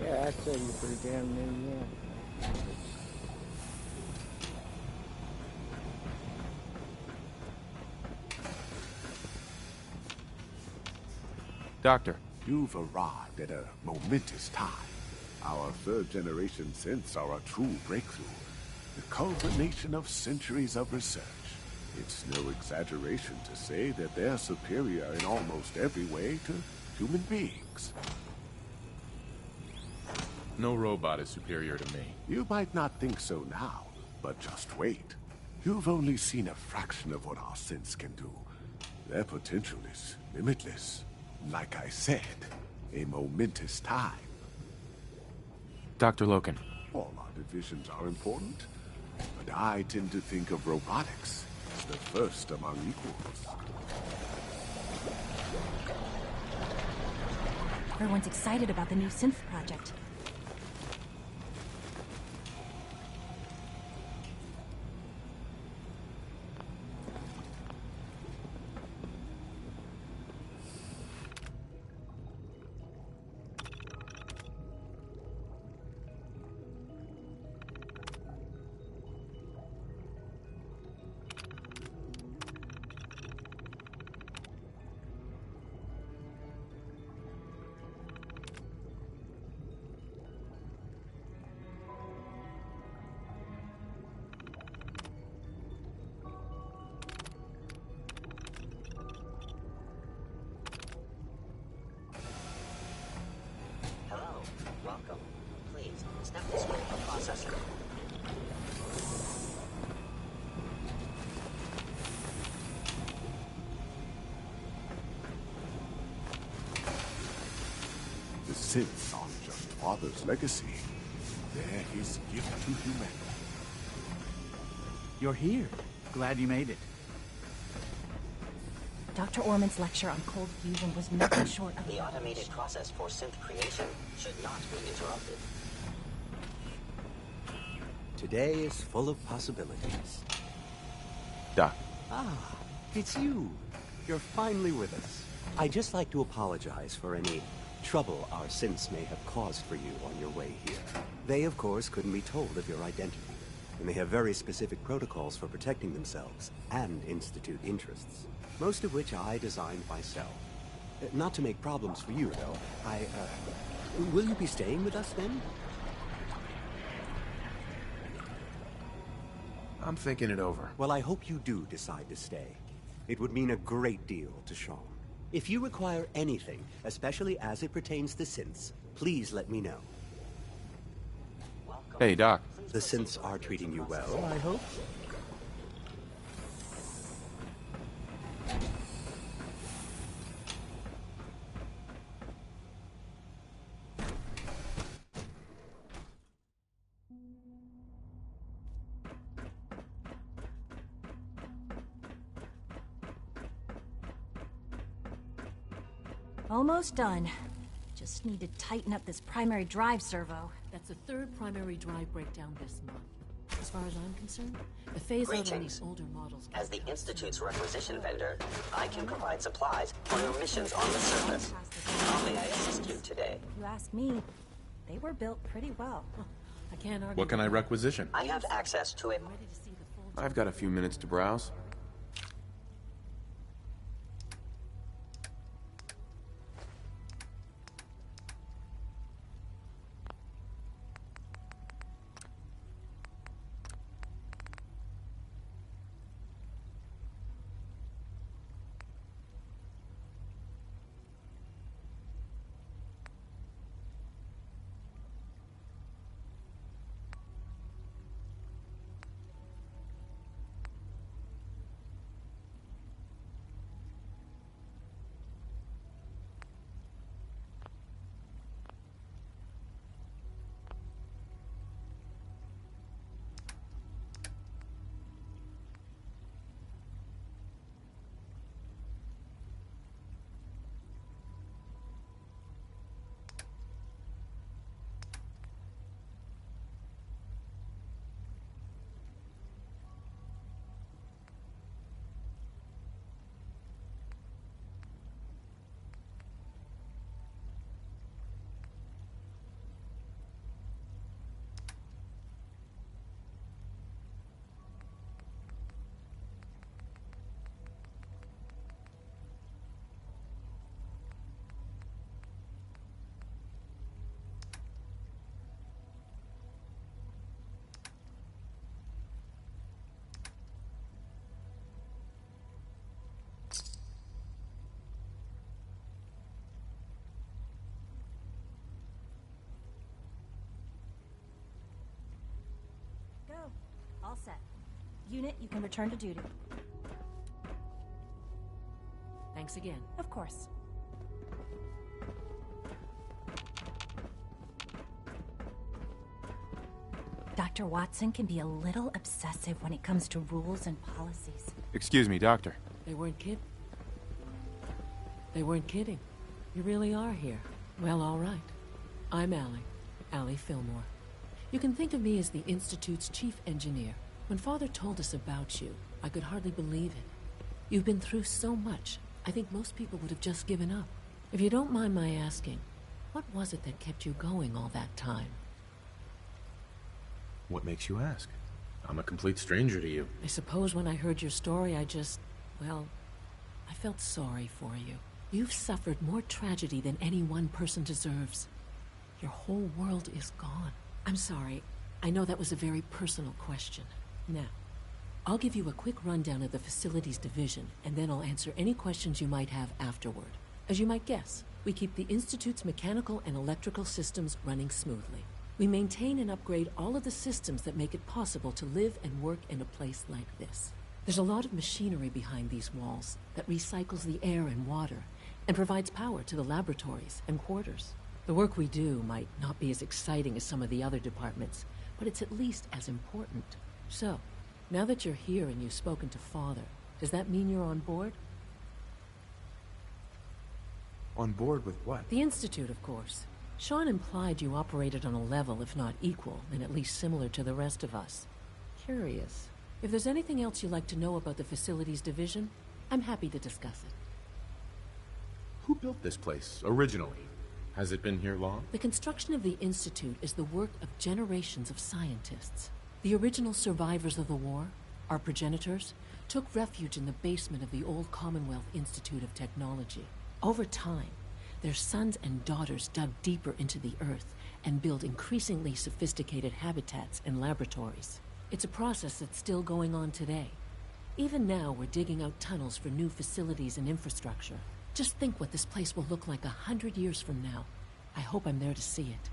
Yeah, I'd say you're pretty damn new, yeah. Doctor. You've arrived at a momentous time. Our third-generation synths are a true breakthrough. The culmination of centuries of research. It's no exaggeration to say that they're superior in almost every way to human beings. No robot is superior to me. You might not think so now, but just wait. You've only seen a fraction of what our synths can do. Their potential is limitless. Like I said, a momentous time. Dr. Loken. All our divisions are important, but I tend to think of robotics as the first among equals. Everyone's excited about the new synth project. Hello. Welcome. Please, step this way for processing. The synths aren't just Father's legacy. They're his gift to humanity. You're here. Glad you made it. Dr. Orman's lecture on cold fusion was nothing short of... The automated process for synth creation should not be interrupted. Today is full of possibilities. Doc. Ah, it's you. You're finally with us. I'd just like to apologize for any trouble our synths may have caused for you on your way here. They, of course, couldn't be told of your identity, and they have very specific protocols for protecting themselves and Institute interests, most of which I designed myself. Not to make problems for you, though. Will you be staying with us, then? I'm thinking it over. Well, I hope you do decide to stay. It would mean a great deal to Shaun. If you require anything, especially as it pertains to synths, please let me know. Hey, Doc. The synths are treating you well, I hope? Almost done. Just need to tighten up this primary drive servo. That's the third primary drive breakdown this month. As far as I'm concerned, the phase out on these older models... As the Institute's requisition vendor, I can provide supplies for your missions on the surface. How may I assist you today? If you ask me, They were built pretty well. I can't argue. What can I requisition? I have access to a... I've got a few minutes to browse. Go. All set. Unit, you can return to duty. Thanks again. Of course. Dr. Watson can be a little obsessive when it comes to rules and policies. Excuse me, Doctor. They weren't kidding. They weren't kidding. You really are here. Well, all right. I'm Allie Fillmore. You can think of me as the Institute's chief engineer. When Father told us about you, I could hardly believe it. You've been through so much, I think most people would have just given up. If you don't mind my asking, what was it that kept you going all that time? What makes you ask? I'm a complete stranger to you. I suppose when I heard your story, well, I felt sorry for you. You've suffered more tragedy than any one person deserves. Your whole world is gone. I'm sorry. I know that was a very personal question. Now, I'll give you a quick rundown of the Facilities Division, and then I'll answer any questions you might have afterward. As you might guess, we keep the Institute's mechanical and electrical systems running smoothly. We maintain and upgrade all of the systems that make it possible to live and work in a place like this. There's a lot of machinery behind these walls that recycles the air and water and provides power to the laboratories and quarters. The work we do might not be as exciting as some of the other departments, but it's at least as important. So, now that you're here and you've spoken to Father, does that mean you're on board? On board with what? The Institute, of course. Shaun implied you operated on a level, if not equal, and at least similar to the rest of us. Curious. If there's anything else you'd like to know about the Facilities Division, I'm happy to discuss it. Who built this place, originally? Has it been here long? The construction of the Institute is the work of generations of scientists. The original survivors of the war, our progenitors, took refuge in the basement of the old Commonwealth Institute of Technology. Over time, their sons and daughters dug deeper into the earth and built increasingly sophisticated habitats and laboratories. It's a process that's still going on today. Even now, we're digging out tunnels for new facilities and infrastructure. Just think what this place will look like 100 years from now. I hope I'm there to see it.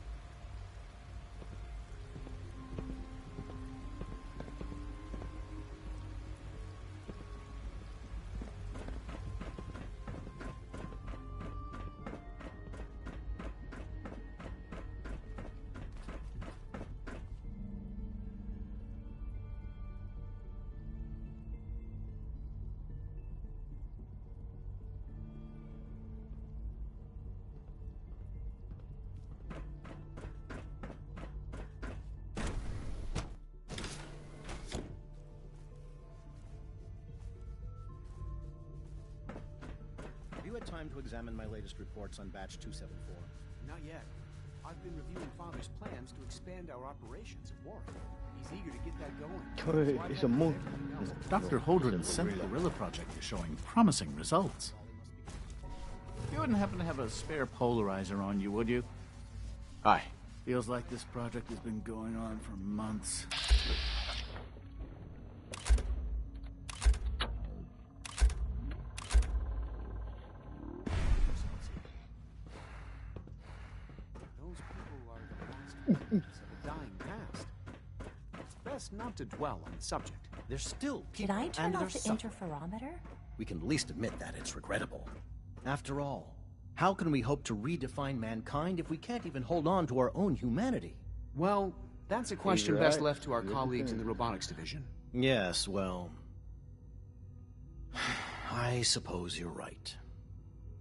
Have you had time to examine my latest reports on Batch 274? Not yet. I've been reviewing Father's plans to expand our operations at Warren. He's eager to get that going. It's a monkey. Dr. Holdren's synth gorilla project is showing promising results. You wouldn't happen to have a spare polarizer on you, would you? Hi. Feels like this project has been going on for months. Those people are the monsters of a dying past. It's best not to dwell on the subject. There's still Did people I turn and off their the suffering. interferometer? We can at least admit that it's regrettable. After all, how can we hope to redefine mankind if we can't even hold on to our own humanity? Well, that's a question best left to our colleagues in the robotics division. Yes, well... I suppose you're right.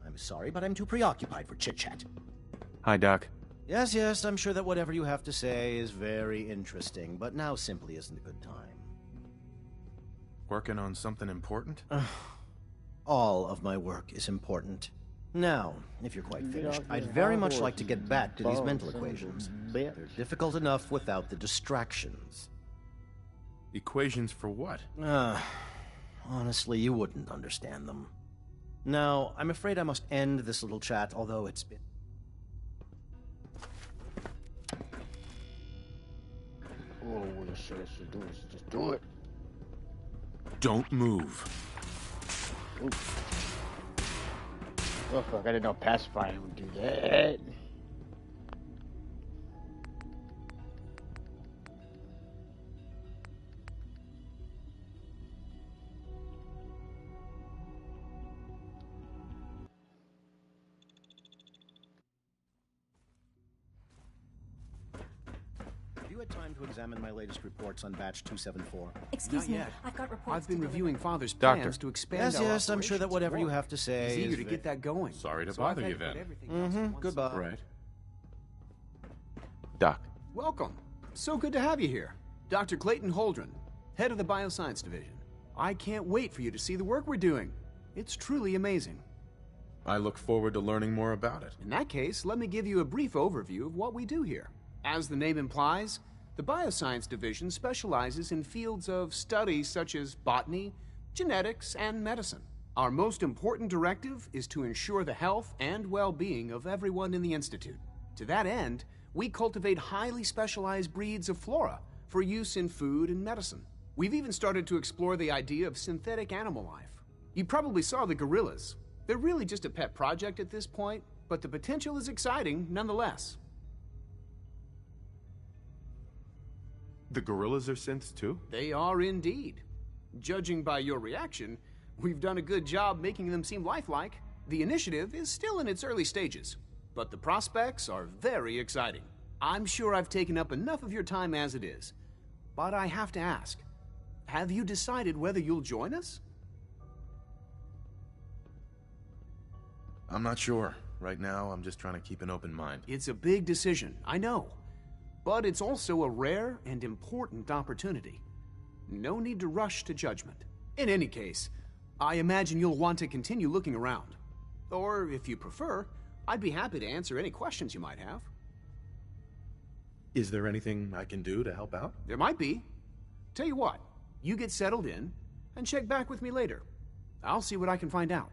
I'm sorry, but I'm too preoccupied for chit-chat. Hi, Doc. Yes, I'm sure that whatever you have to say is very interesting, but now simply isn't a good time. Working on something important? All of my work is important. Now, if you're quite finished, I'd very much like to get back to these mental equations. They're difficult enough without the distractions. Equations for what? Honestly, you wouldn't understand them. Now, I'm afraid I must end this little chat, although it's been... Oh, what I should do is just do it. Don't move. Oops. Oh, fuck, I didn't know pacifying would do that. Have you had time to examine my latest reports on batch 274? Excuse me, yet. I've got reports. I've been to reviewing deliver. Father's Doctor. plans to expand our Yes, I'm sure that operations whatever at you Warren. have to say He's eager is to get that going. Sorry to So I've bother had you, to put then. everything else to one Goodbye. side. Right. Doc. Welcome. So good to have you here. Dr. Clayton Holdren, head of the Bioscience Division. I can't wait for you to see the work we're doing. It's truly amazing. I look forward to learning more about it. In that case, let me give you a brief overview of what we do here. As the name implies, the Bioscience Division specializes in fields of study such as botany, genetics, and medicine. Our most important directive is to ensure the health and well-being of everyone in the Institute. To that end, we cultivate highly specialized breeds of flora for use in food and medicine. We've even started to explore the idea of synthetic animal life. You probably saw the gorillas. They're really just a pet project at this point, but the potential is exciting nonetheless. The gorillas are synths too? They are indeed. Judging by your reaction, we've done a good job making them seem lifelike. The initiative is still in its early stages, but the prospects are very exciting. I'm sure I've taken up enough of your time as it is, but I have to ask, have you decided whether you'll join us? I'm not sure. Right now, I'm just trying to keep an open mind. It's a big decision, I know, but it's also a rare and important opportunity. No need to rush to judgment. In any case, I imagine you'll want to continue looking around. Or, if you prefer, I'd be happy to answer any questions you might have. Is there anything I can do to help out? There might be. Tell you what, you get settled in, and check back with me later. I'll see what I can find out.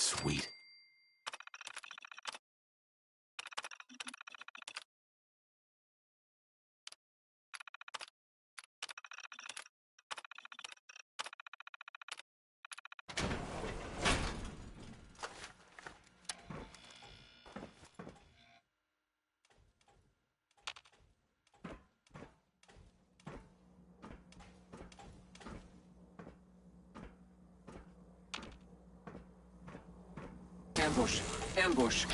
Sweet. Ambush! Ambush!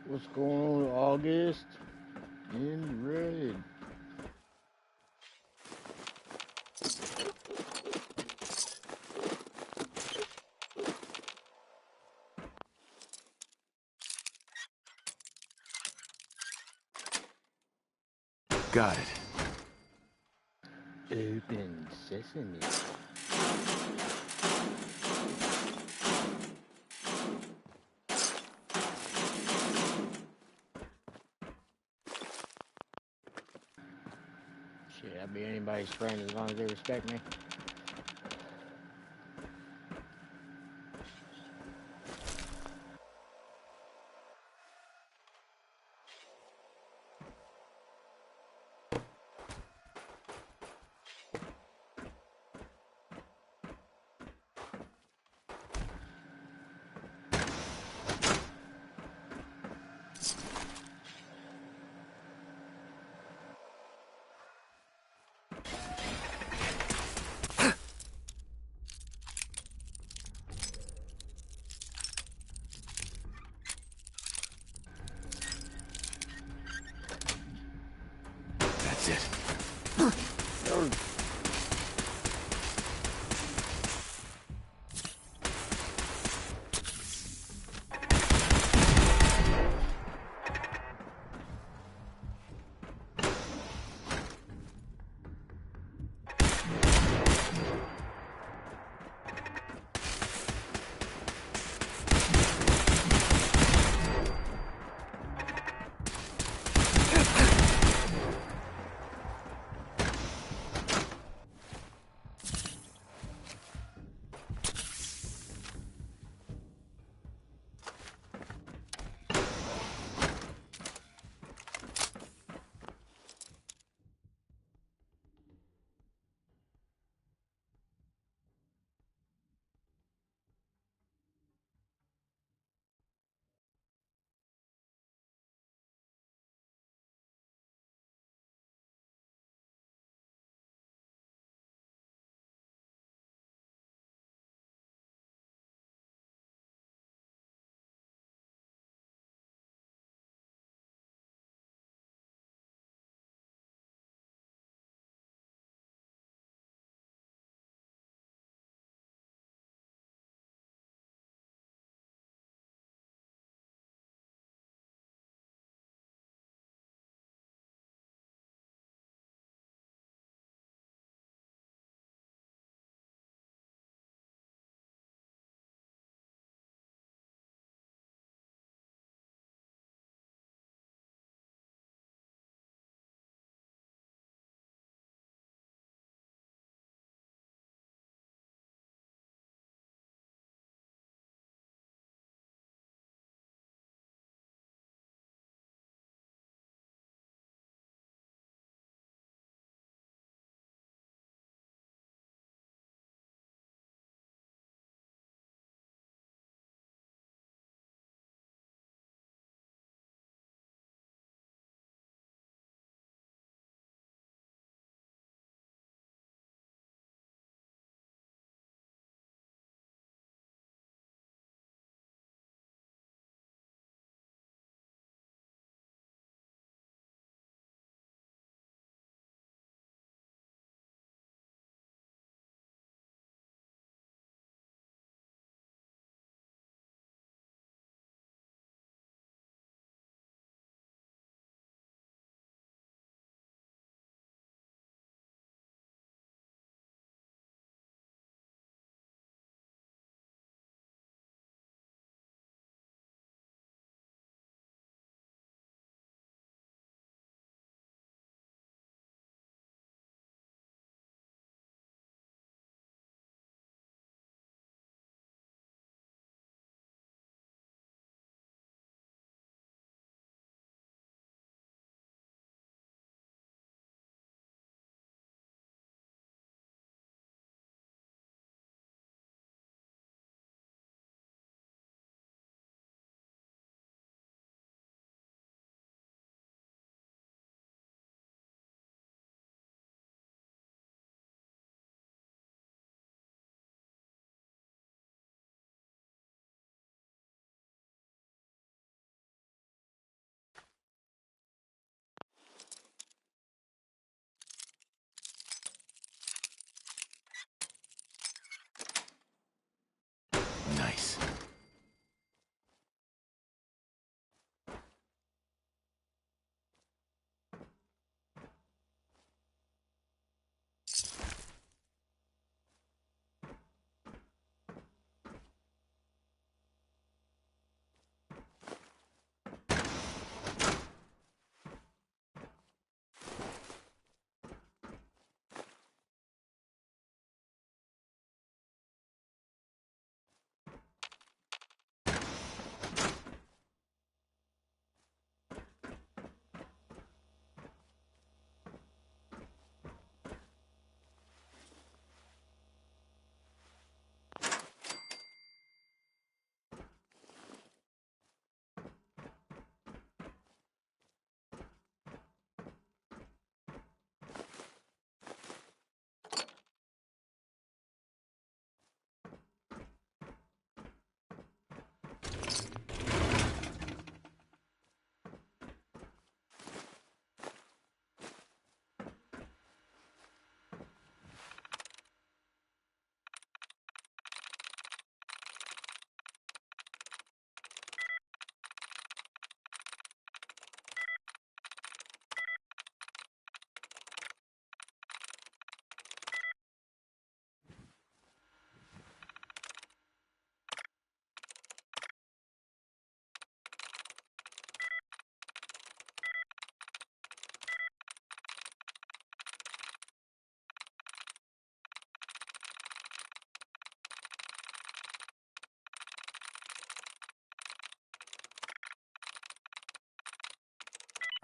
What's going on, August? In red. Got it. Open sesame. Shit, I'll be anybody's friend as long as they respect me.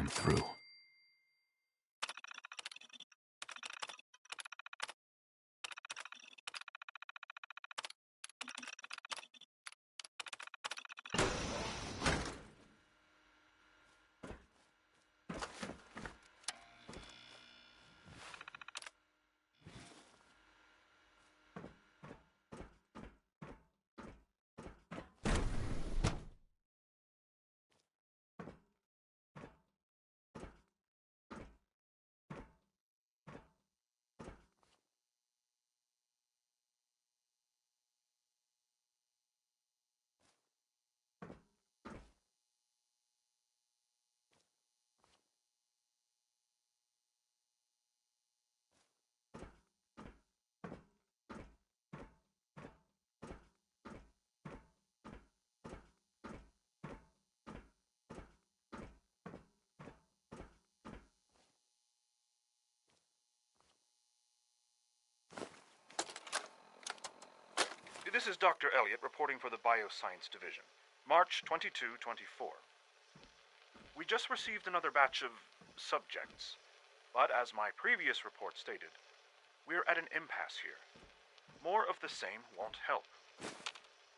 come through. This is Dr. Elliot reporting for the Bioscience Division. March 22-24. We just received another batch of subjects, but as my previous report stated, we're at an impasse here. More of the same won't help.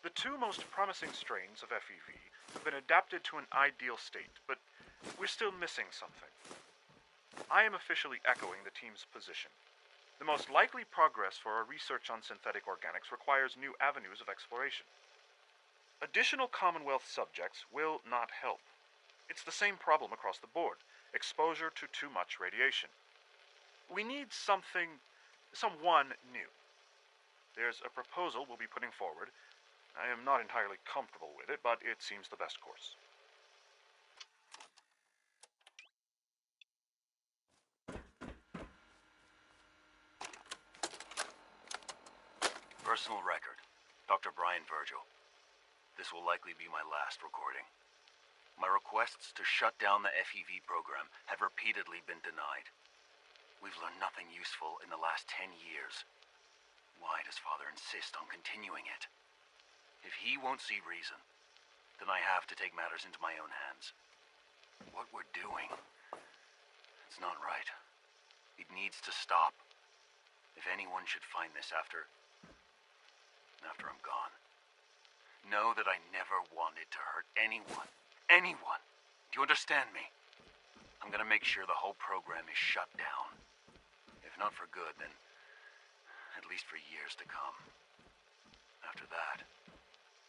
The two most promising strains of FEV have been adapted to an ideal state, but we're still missing something. I am officially echoing the team's position. The most likely progress for our research on synthetic organics requires new avenues of exploration. Additional Commonwealth subjects will not help. It's the same problem across the board: exposure to too much radiation. We need someone new. There's a proposal we'll be putting forward. I am not entirely comfortable with it, but it seems the best course. Personal record, Dr. Brian Virgil. This will likely be my last recording. My requests to shut down the FEV program have repeatedly been denied. We've learned nothing useful in the last 10 years. Why does Father insist on continuing it? If he won't see reason, then I have to take matters into my own hands. What we're doing, it's not right. It needs to stop. If anyone should find this after I'm gone, know that I never wanted to hurt anyone. Anyone. Do you understand me? I'm gonna make sure the whole program is shut down. If not for good, then at least for years to come. After that,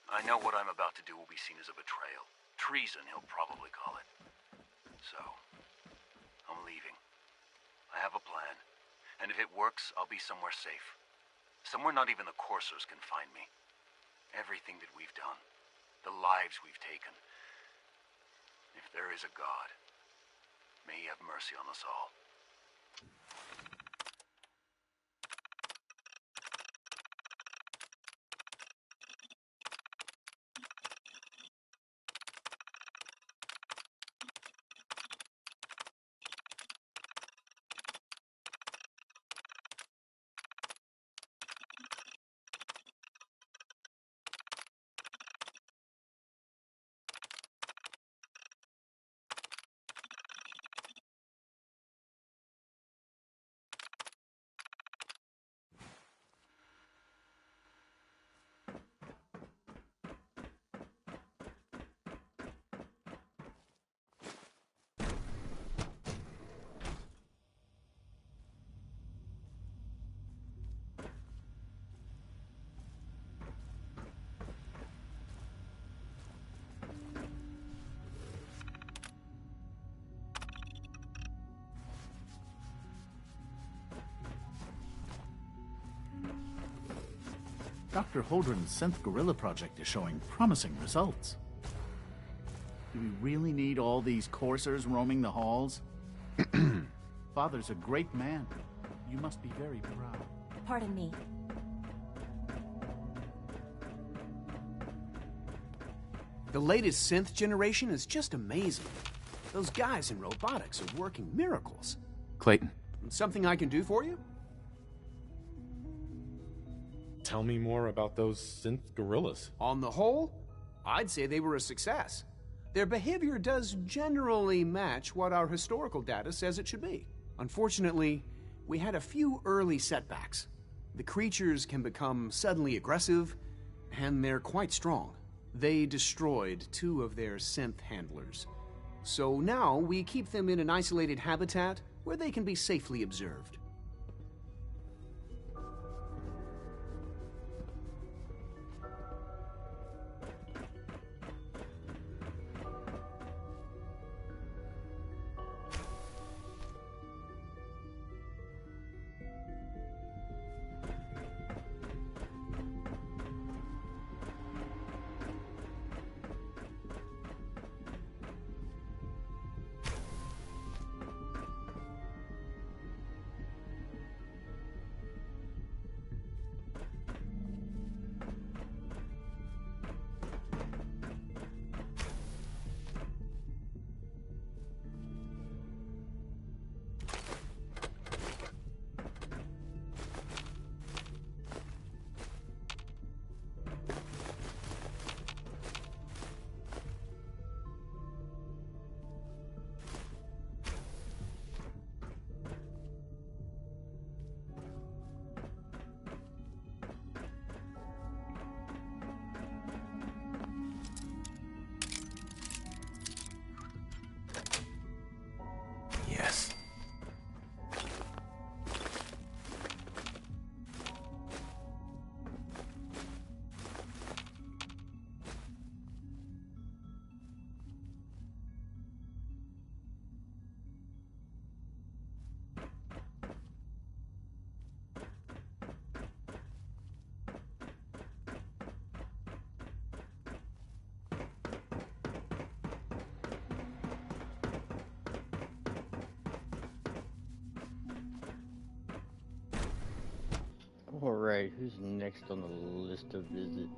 I know what I'm about to do will be seen as a betrayal. Treason, he'll probably call it. So, I'm leaving. I have a plan, and if it works, I'll be somewhere safe. Somewhere not even the coursers can find me. Everything that we've done, the lives we've taken. If there is a God, may he have mercy on us all. Dr. Holdren's synth guerrilla project is showing promising results. Do we really need all these coursers roaming the halls? Father's a great man. You must be very proud. Pardon me. The latest synth generation is just amazing. Those guys in robotics are working miracles. Clayton. Something I can do for you? Tell me more about those synth gorillas. On the whole, I'd say they were a success. Their behavior does generally match what our historical data says it should be. Unfortunately, we had a few early setbacks. The creatures can become suddenly aggressive, and they're quite strong. They destroyed 2 of their synth handlers. So now we keep them in an isolated habitat where they can be safely observed. Yes. Alright, who's next on the list to visit?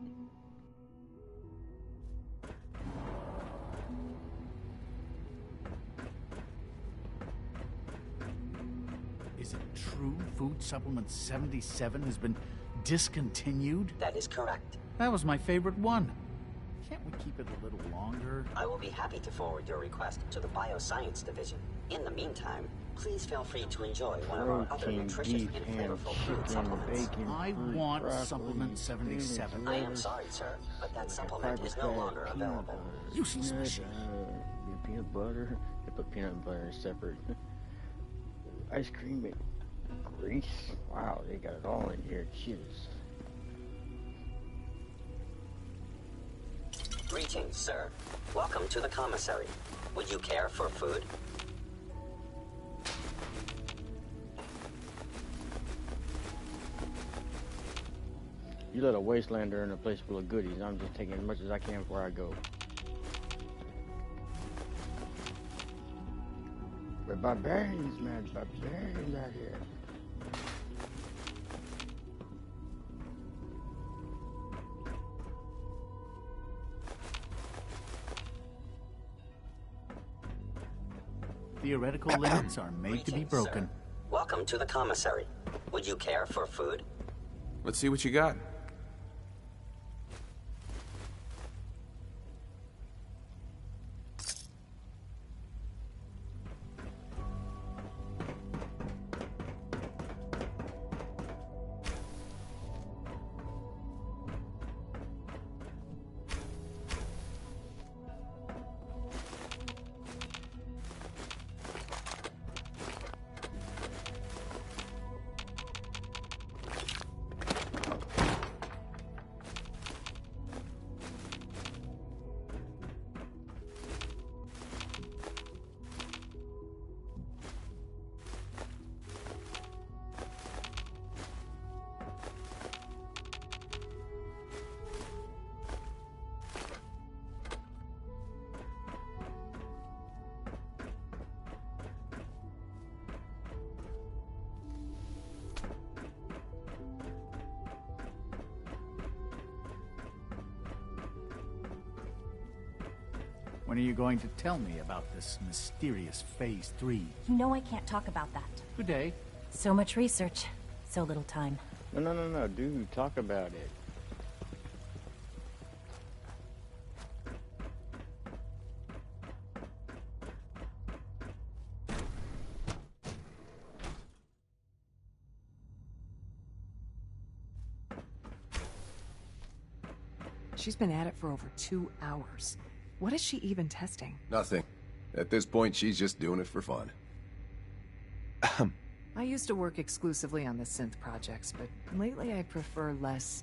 Is it true Food Supplement 77 has been discontinued? That is correct. That was my favorite one. Can't we keep it a little longer? I will be happy to forward your request to the Bioscience Division. In the meantime, please feel free to enjoy one of our other nutritious and flavorful food supplements. I want Supplement 77. I am sorry, sir, but that supplement is no longer available. Useless machine. Peanut butter. They put peanut butter separate. Ice cream and grease. Wow, they got it all in here. Jeez. Greetings, sir. Welcome to the commissary. Would you care for food? You let a wastelander in a place full of goodies. I'm just taking as much as I can before I go. We're barbarians, man. Barbarians out here. Theoretical limits are made to be broken. Sir. Welcome to the commissary. Would you care for food? Let's see what you got. When are you going to tell me about this mysterious Phase 3? You know I can't talk about that. Good day. So much research, so little time. No, dude, talk about it. She's been at it for over 2 hours. What is she even testing? Nothing. At this point, she's just doing it for fun. I used to work exclusively on the synth projects, but lately I prefer less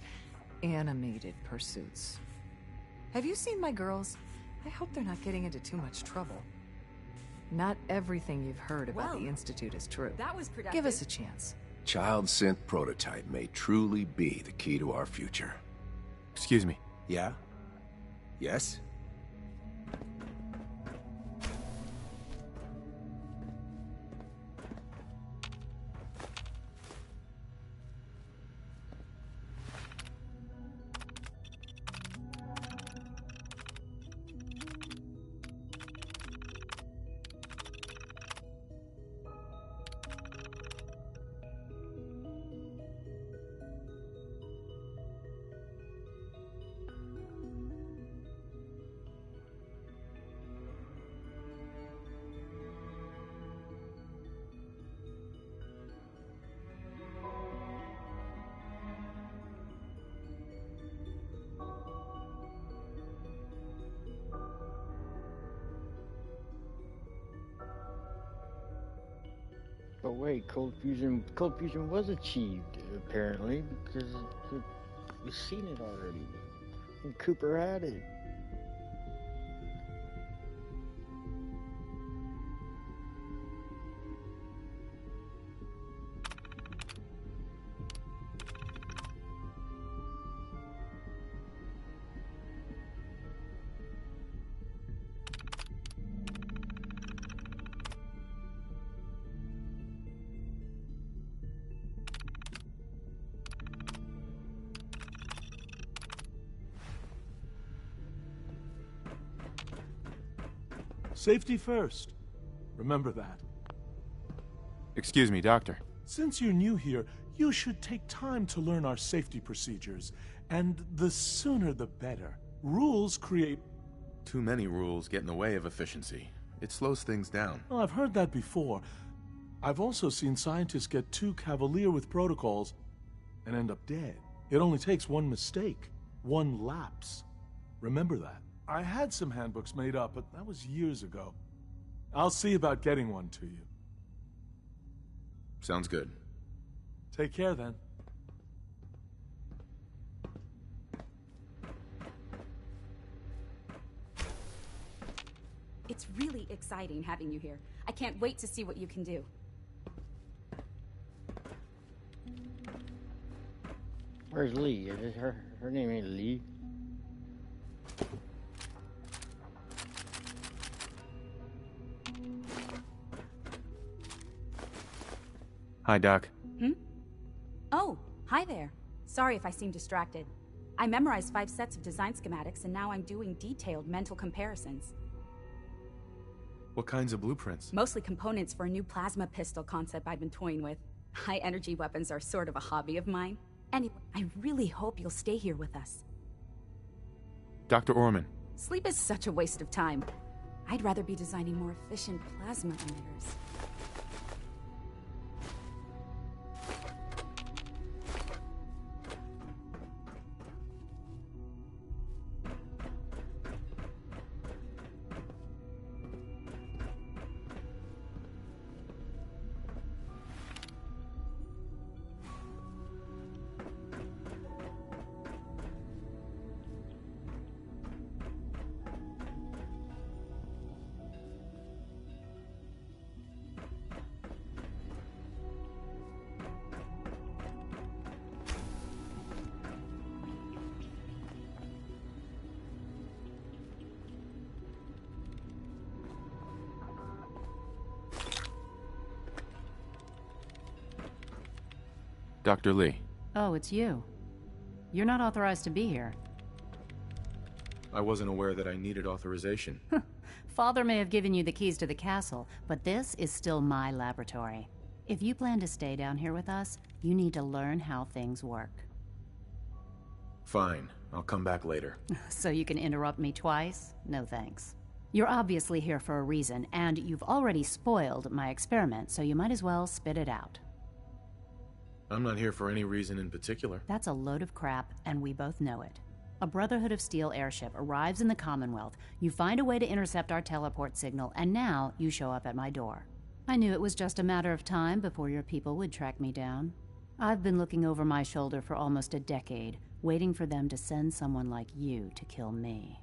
animated pursuits. Have you seen my girls? I hope they're not getting into too much trouble. Not everything you've heard about the Institute is true. That was productive. Give us a chance. Child synth prototype may truly be the key to our future. Excuse me. Yeah? Yes? But wait, cold fusion was achieved, apparently, because we've seen it already. And Cooper had it. Safety first. Remember that. Excuse me, Doctor. Since you're new here, you should take time to learn our safety procedures. And the sooner the better. Rules create... Too many rules get in the way of efficiency. It slows things down. Well, I've heard that before. I've also seen scientists get too cavalier with protocols and end up dead. It only takes one mistake, one lapse. Remember that. I had some handbooks made up, but that was years ago. I'll see about getting one to you. Sounds good. Take care, then. It's really exciting having you here. I can't wait to see what you can do. Where's Lee? Her name ain't Lee. Hi, Doc. Oh, hi there. Sorry if I seem distracted. I memorized 5 sets of design schematics, and now I'm doing detailed mental comparisons. What kinds of blueprints? Mostly components for a new plasma pistol concept I've been toying with. High-energy weapons are sort of a hobby of mine. Anyway, I really hope you'll stay here with us. Dr. Orman. Sleep is such a waste of time. I'd rather be designing more efficient plasma emitters. Dr. Lee. Oh, it's you. You're not authorized to be here. I wasn't aware that I needed authorization. Father may have given you the keys to the castle, but this is still my laboratory. If you plan to stay down here with us, you need to learn how things work. Fine. I'll come back later. So you can interrupt me twice? No thanks. You're obviously here for a reason, and you've already spoiled my experiment, so you might as well spit it out. I'm not here for any reason in particular. That's a load of crap, and we both know it. A Brotherhood of Steel airship arrives in the Commonwealth, you find a way to intercept our teleport signal, and now you show up at my door. I knew it was just a matter of time before your people would track me down. I've been looking over my shoulder for almost a decade, waiting for them to send someone like you to kill me.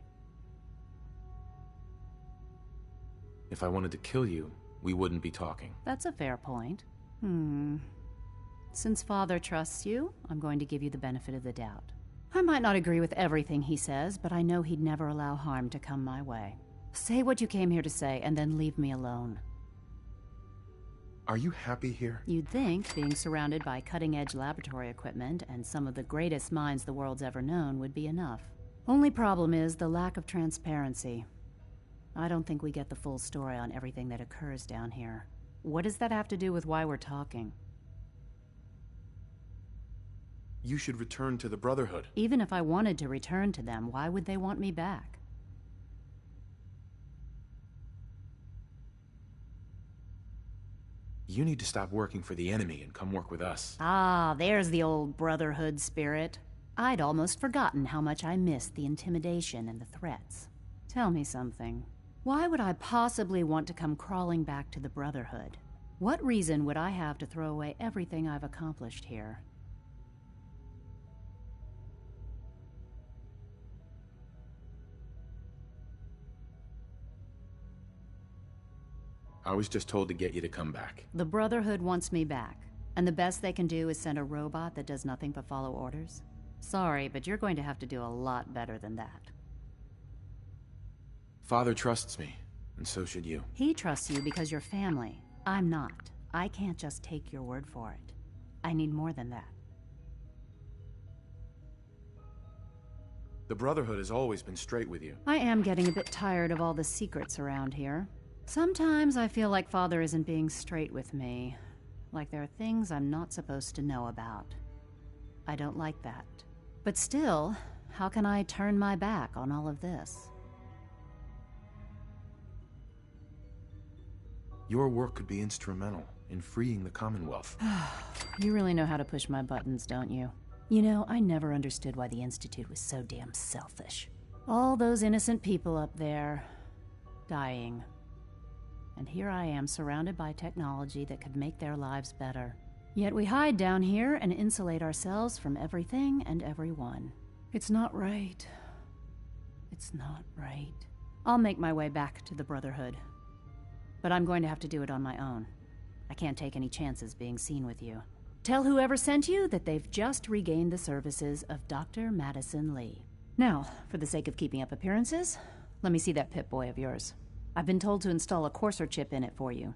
If I wanted to kill you, we wouldn't be talking. That's a fair point. Since Father trusts you, I'm going to give you the benefit of the doubt. I might not agree with everything he says, but I know he'd never allow harm to come my way. Say what you came here to say, and then leave me alone. Are you happy here? You'd think being surrounded by cutting-edge laboratory equipment and some of the greatest minds the world's ever known would be enough. Only problem is the lack of transparency. I don't think we get the full story on everything that occurs down here. What does that have to do with why we're talking? You should return to the Brotherhood. Even if I wanted to return to them, why would they want me back? You need to stop working for the enemy and come work with us. Ah, there's the old Brotherhood spirit. I'd almost forgotten how much I missed the intimidation and the threats. Tell me something. Why would I possibly want to come crawling back to the Brotherhood? What reason would I have to throw away everything I've accomplished here? I was just told to get you to come back. The Brotherhood wants me back, and the best they can do is send a robot that does nothing but follow orders? Sorry, but you're going to have to do a lot better than that. Father trusts me, and so should you. He trusts you because you're family. I'm not. I can't just take your word for it. I need more than that. The Brotherhood has always been straight with you. I am getting a bit tired of all the secrets around here. Sometimes I feel like Father isn't being straight with me. Like there are things I'm not supposed to know about. I don't like that. But still, how can I turn my back on all of this? Your work could be instrumental in freeing the Commonwealth. You really know how to push my buttons, don't you? You know, I never understood why the Institute was so damn selfish. All those innocent people up there, dying. And here I am surrounded by technology that could make their lives better. Yet we hide down here and insulate ourselves from everything and everyone. It's not right. It's not right. I'll make my way back to the Brotherhood. But I'm going to have to do it on my own. I can't take any chances being seen with you. Tell whoever sent you that they've just regained the services of Dr. Madison Lee. Now, for the sake of keeping up appearances, let me see that Pip-Boy of yours. I've been told to install a courser chip in it for you.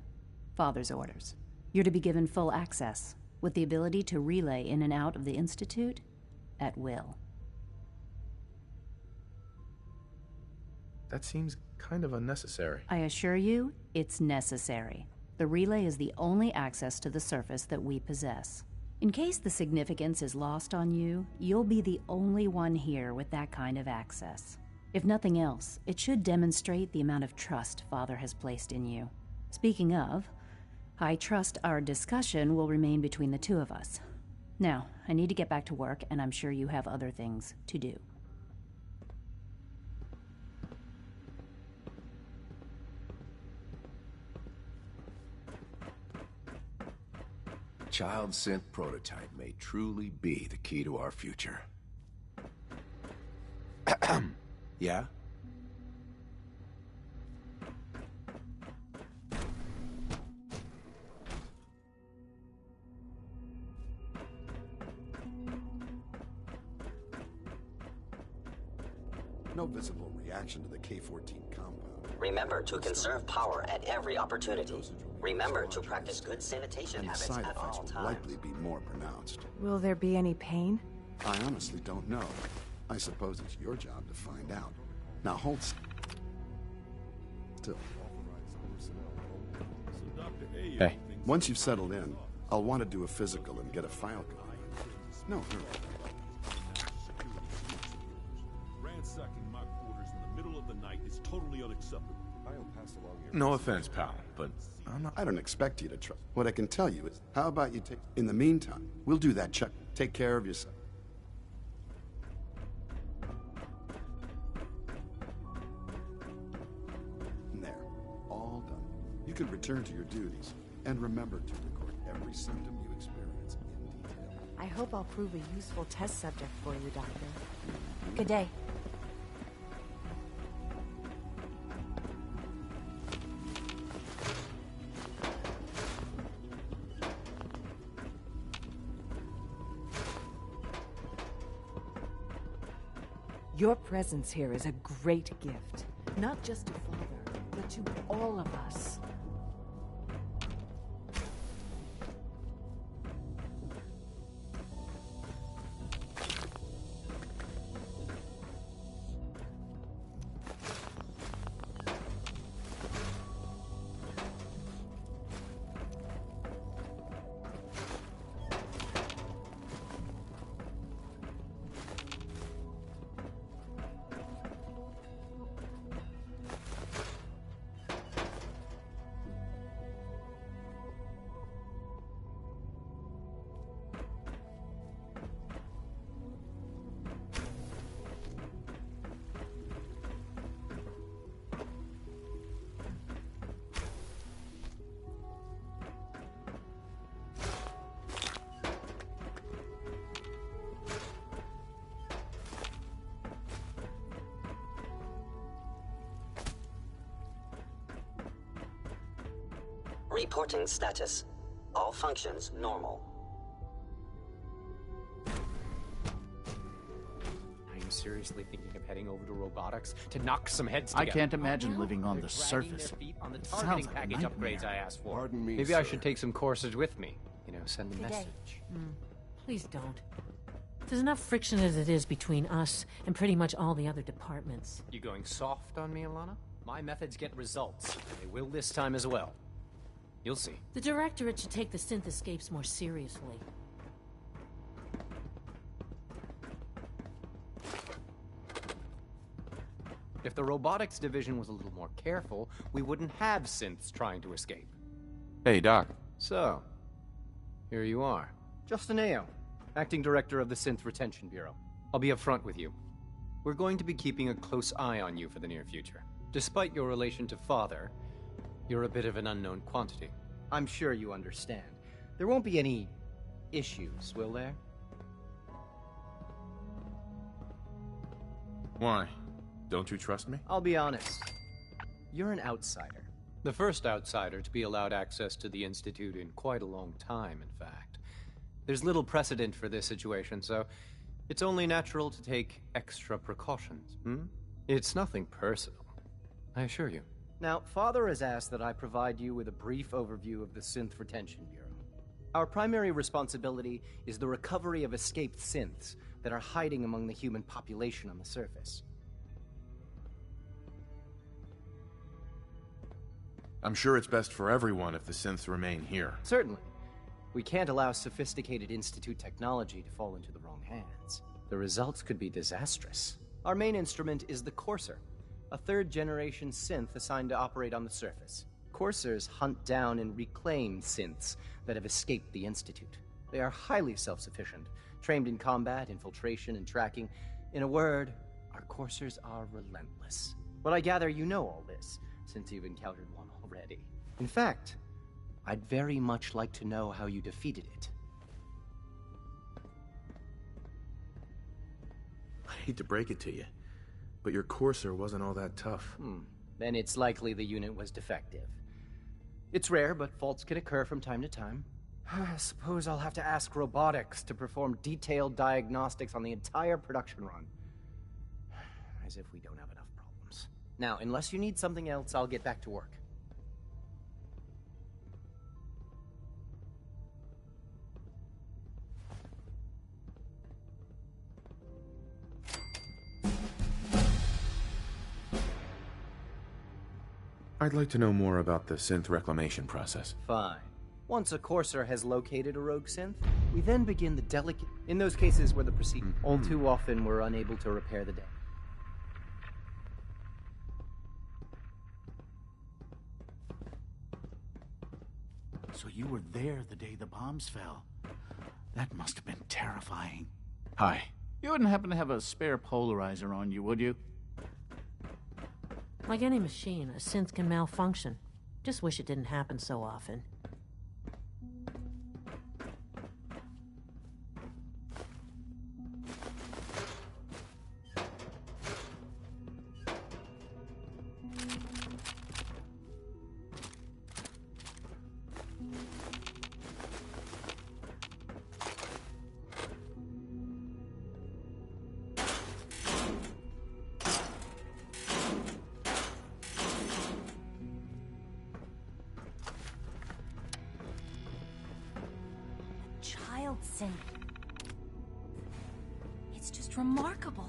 Father's orders. You're to be given full access, with the ability to relay in and out of the Institute at will. That seems kind of unnecessary. I assure you, it's necessary. The relay is the only access to the surface that we possess. In case the significance is lost on you, you'll be the only one here with that kind of access. If nothing else, it should demonstrate the amount of trust Father has placed in you. Speaking of, I trust our discussion will remain between the two of us. Now, I need to get back to work, and I'm sure you have other things to do. Child synth prototype may truly be the key to our future. Yeah? No visible reaction to the K-14 compound. Remember to conserve power at every opportunity. Remember to practice good sanitation And the habits side at effects all will times. likely be more pronounced. Will there be any pain? I honestly don't know. I suppose it's your job to find out. Now hold still. Hey. Once you've settled in, I'll want to do a physical and get a file going. No, hurry. Ransacking my quarters in the middle of the night is totally unacceptable. I'll pass along your... No offense, pal, but I'm not... I don't expect you to try. What I can tell you is, how about you take... In the meantime, we'll do that check. Take care of yourself. can return to your duties, and remember to record every symptom you experience in detail. I hope I'll prove a useful test subject for you, Doctor. Good day. Your presence here is a great gift, not just to Father, but to all of us. Reporting status. All functions normal. Are you seriously thinking of heading over to robotics to knock some heads together? I can't imagine living on the Dragging surface. their feet on the It targeting sounds like a package nightmare. upgrades I asked for. Pardon me, Maybe I sir. should take some coursers with me. You know, send a message. Please don't. There's enough friction as it is between us and pretty much all the other departments. You going soft on me, Alana? My methods get results. They will this time as well. You'll see. The Directorate should take the synth escapes more seriously. If the robotics division was a little more careful, we wouldn't have synths trying to escape. Hey, Doc. So, here you are. Justin Ayo, Acting Director of the Synth Retention Bureau. I'll be upfront with you. We're going to be keeping a close eye on you for the near future. Despite your relation to Father, you're a bit of an unknown quantity. I'm sure you understand. There won't be any issues, will there? Why? Don't you trust me? I'll be honest. You're an outsider. The first outsider to be allowed access to the Institute in quite a long time, in fact. There's little precedent for this situation, so it's only natural to take extra precautions, It's nothing personal, I assure you. Now, Father has asked that I provide you with a brief overview of the Synth Retention Bureau. Our primary responsibility is the recovery of escaped synths that are hiding among the human population on the surface. I'm sure it's best for everyone if the synths remain here. Certainly. We can't allow sophisticated Institute technology to fall into the wrong hands. The results could be disastrous. Our main instrument is the Courser, a third-generation synth assigned to operate on the surface. Coursers hunt down and reclaim synths that have escaped the Institute. They are highly self-sufficient, trained in combat, infiltration, and tracking. In a word, our Coursers are relentless. But I gather you know all this, since you've encountered one already. In fact, I'd very much like to know how you defeated it. I hate to break it to you, but your Courser wasn't all that tough. Then it's likely the unit was defective. It's rare, but faults can occur from time to time. I suppose I'll have to ask robotics to perform detailed diagnostics on the entire production run. As if we don't have enough problems. Now, unless you need something else, I'll get back to work. I'd like to know more about the synth reclamation process. Fine. Once a Courser has located a rogue synth, we then begin the delicate... In those cases where the procedure... All too often, we're unable to repair the damage. So you were there the day the bombs fell. That must have been terrifying. Hi. You wouldn't happen to have a spare polarizer on you, would you? Like any machine, a synth can malfunction. Just wish it didn't happen so often. It's just remarkable.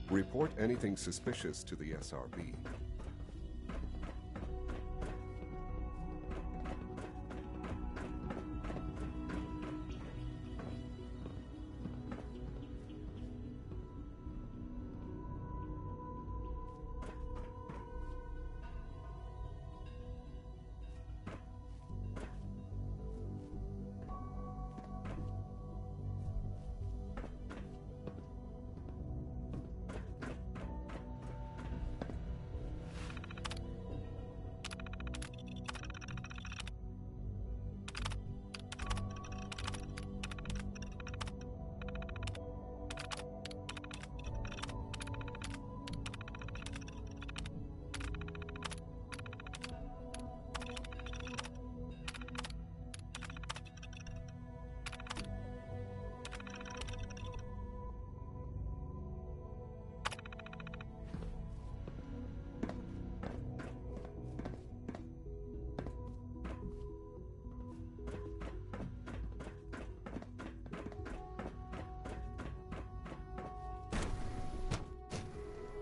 Report anything suspicious to the SRB.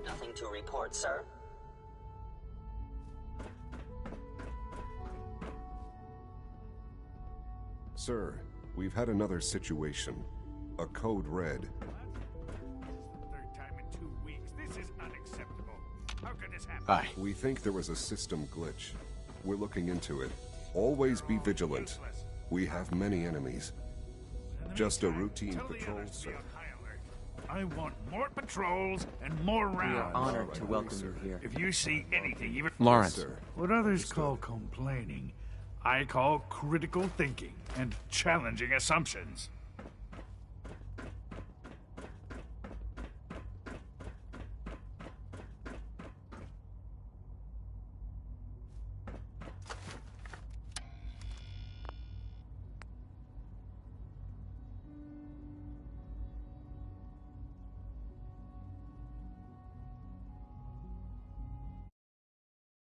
Nothing to report, sir. Sir, we've had another situation. A code red. Third time in 2 weeks. This is unacceptable. How could this happen? Hi. We think there was a system glitch. We're looking into it. Always be vigilant. We have many enemies. Just a routine patrol, sir. I want more patrols and more rounds. We are honored to welcome you here. If you see anything, even Lawrence. What others call complaining, I call critical thinking and challenging assumptions.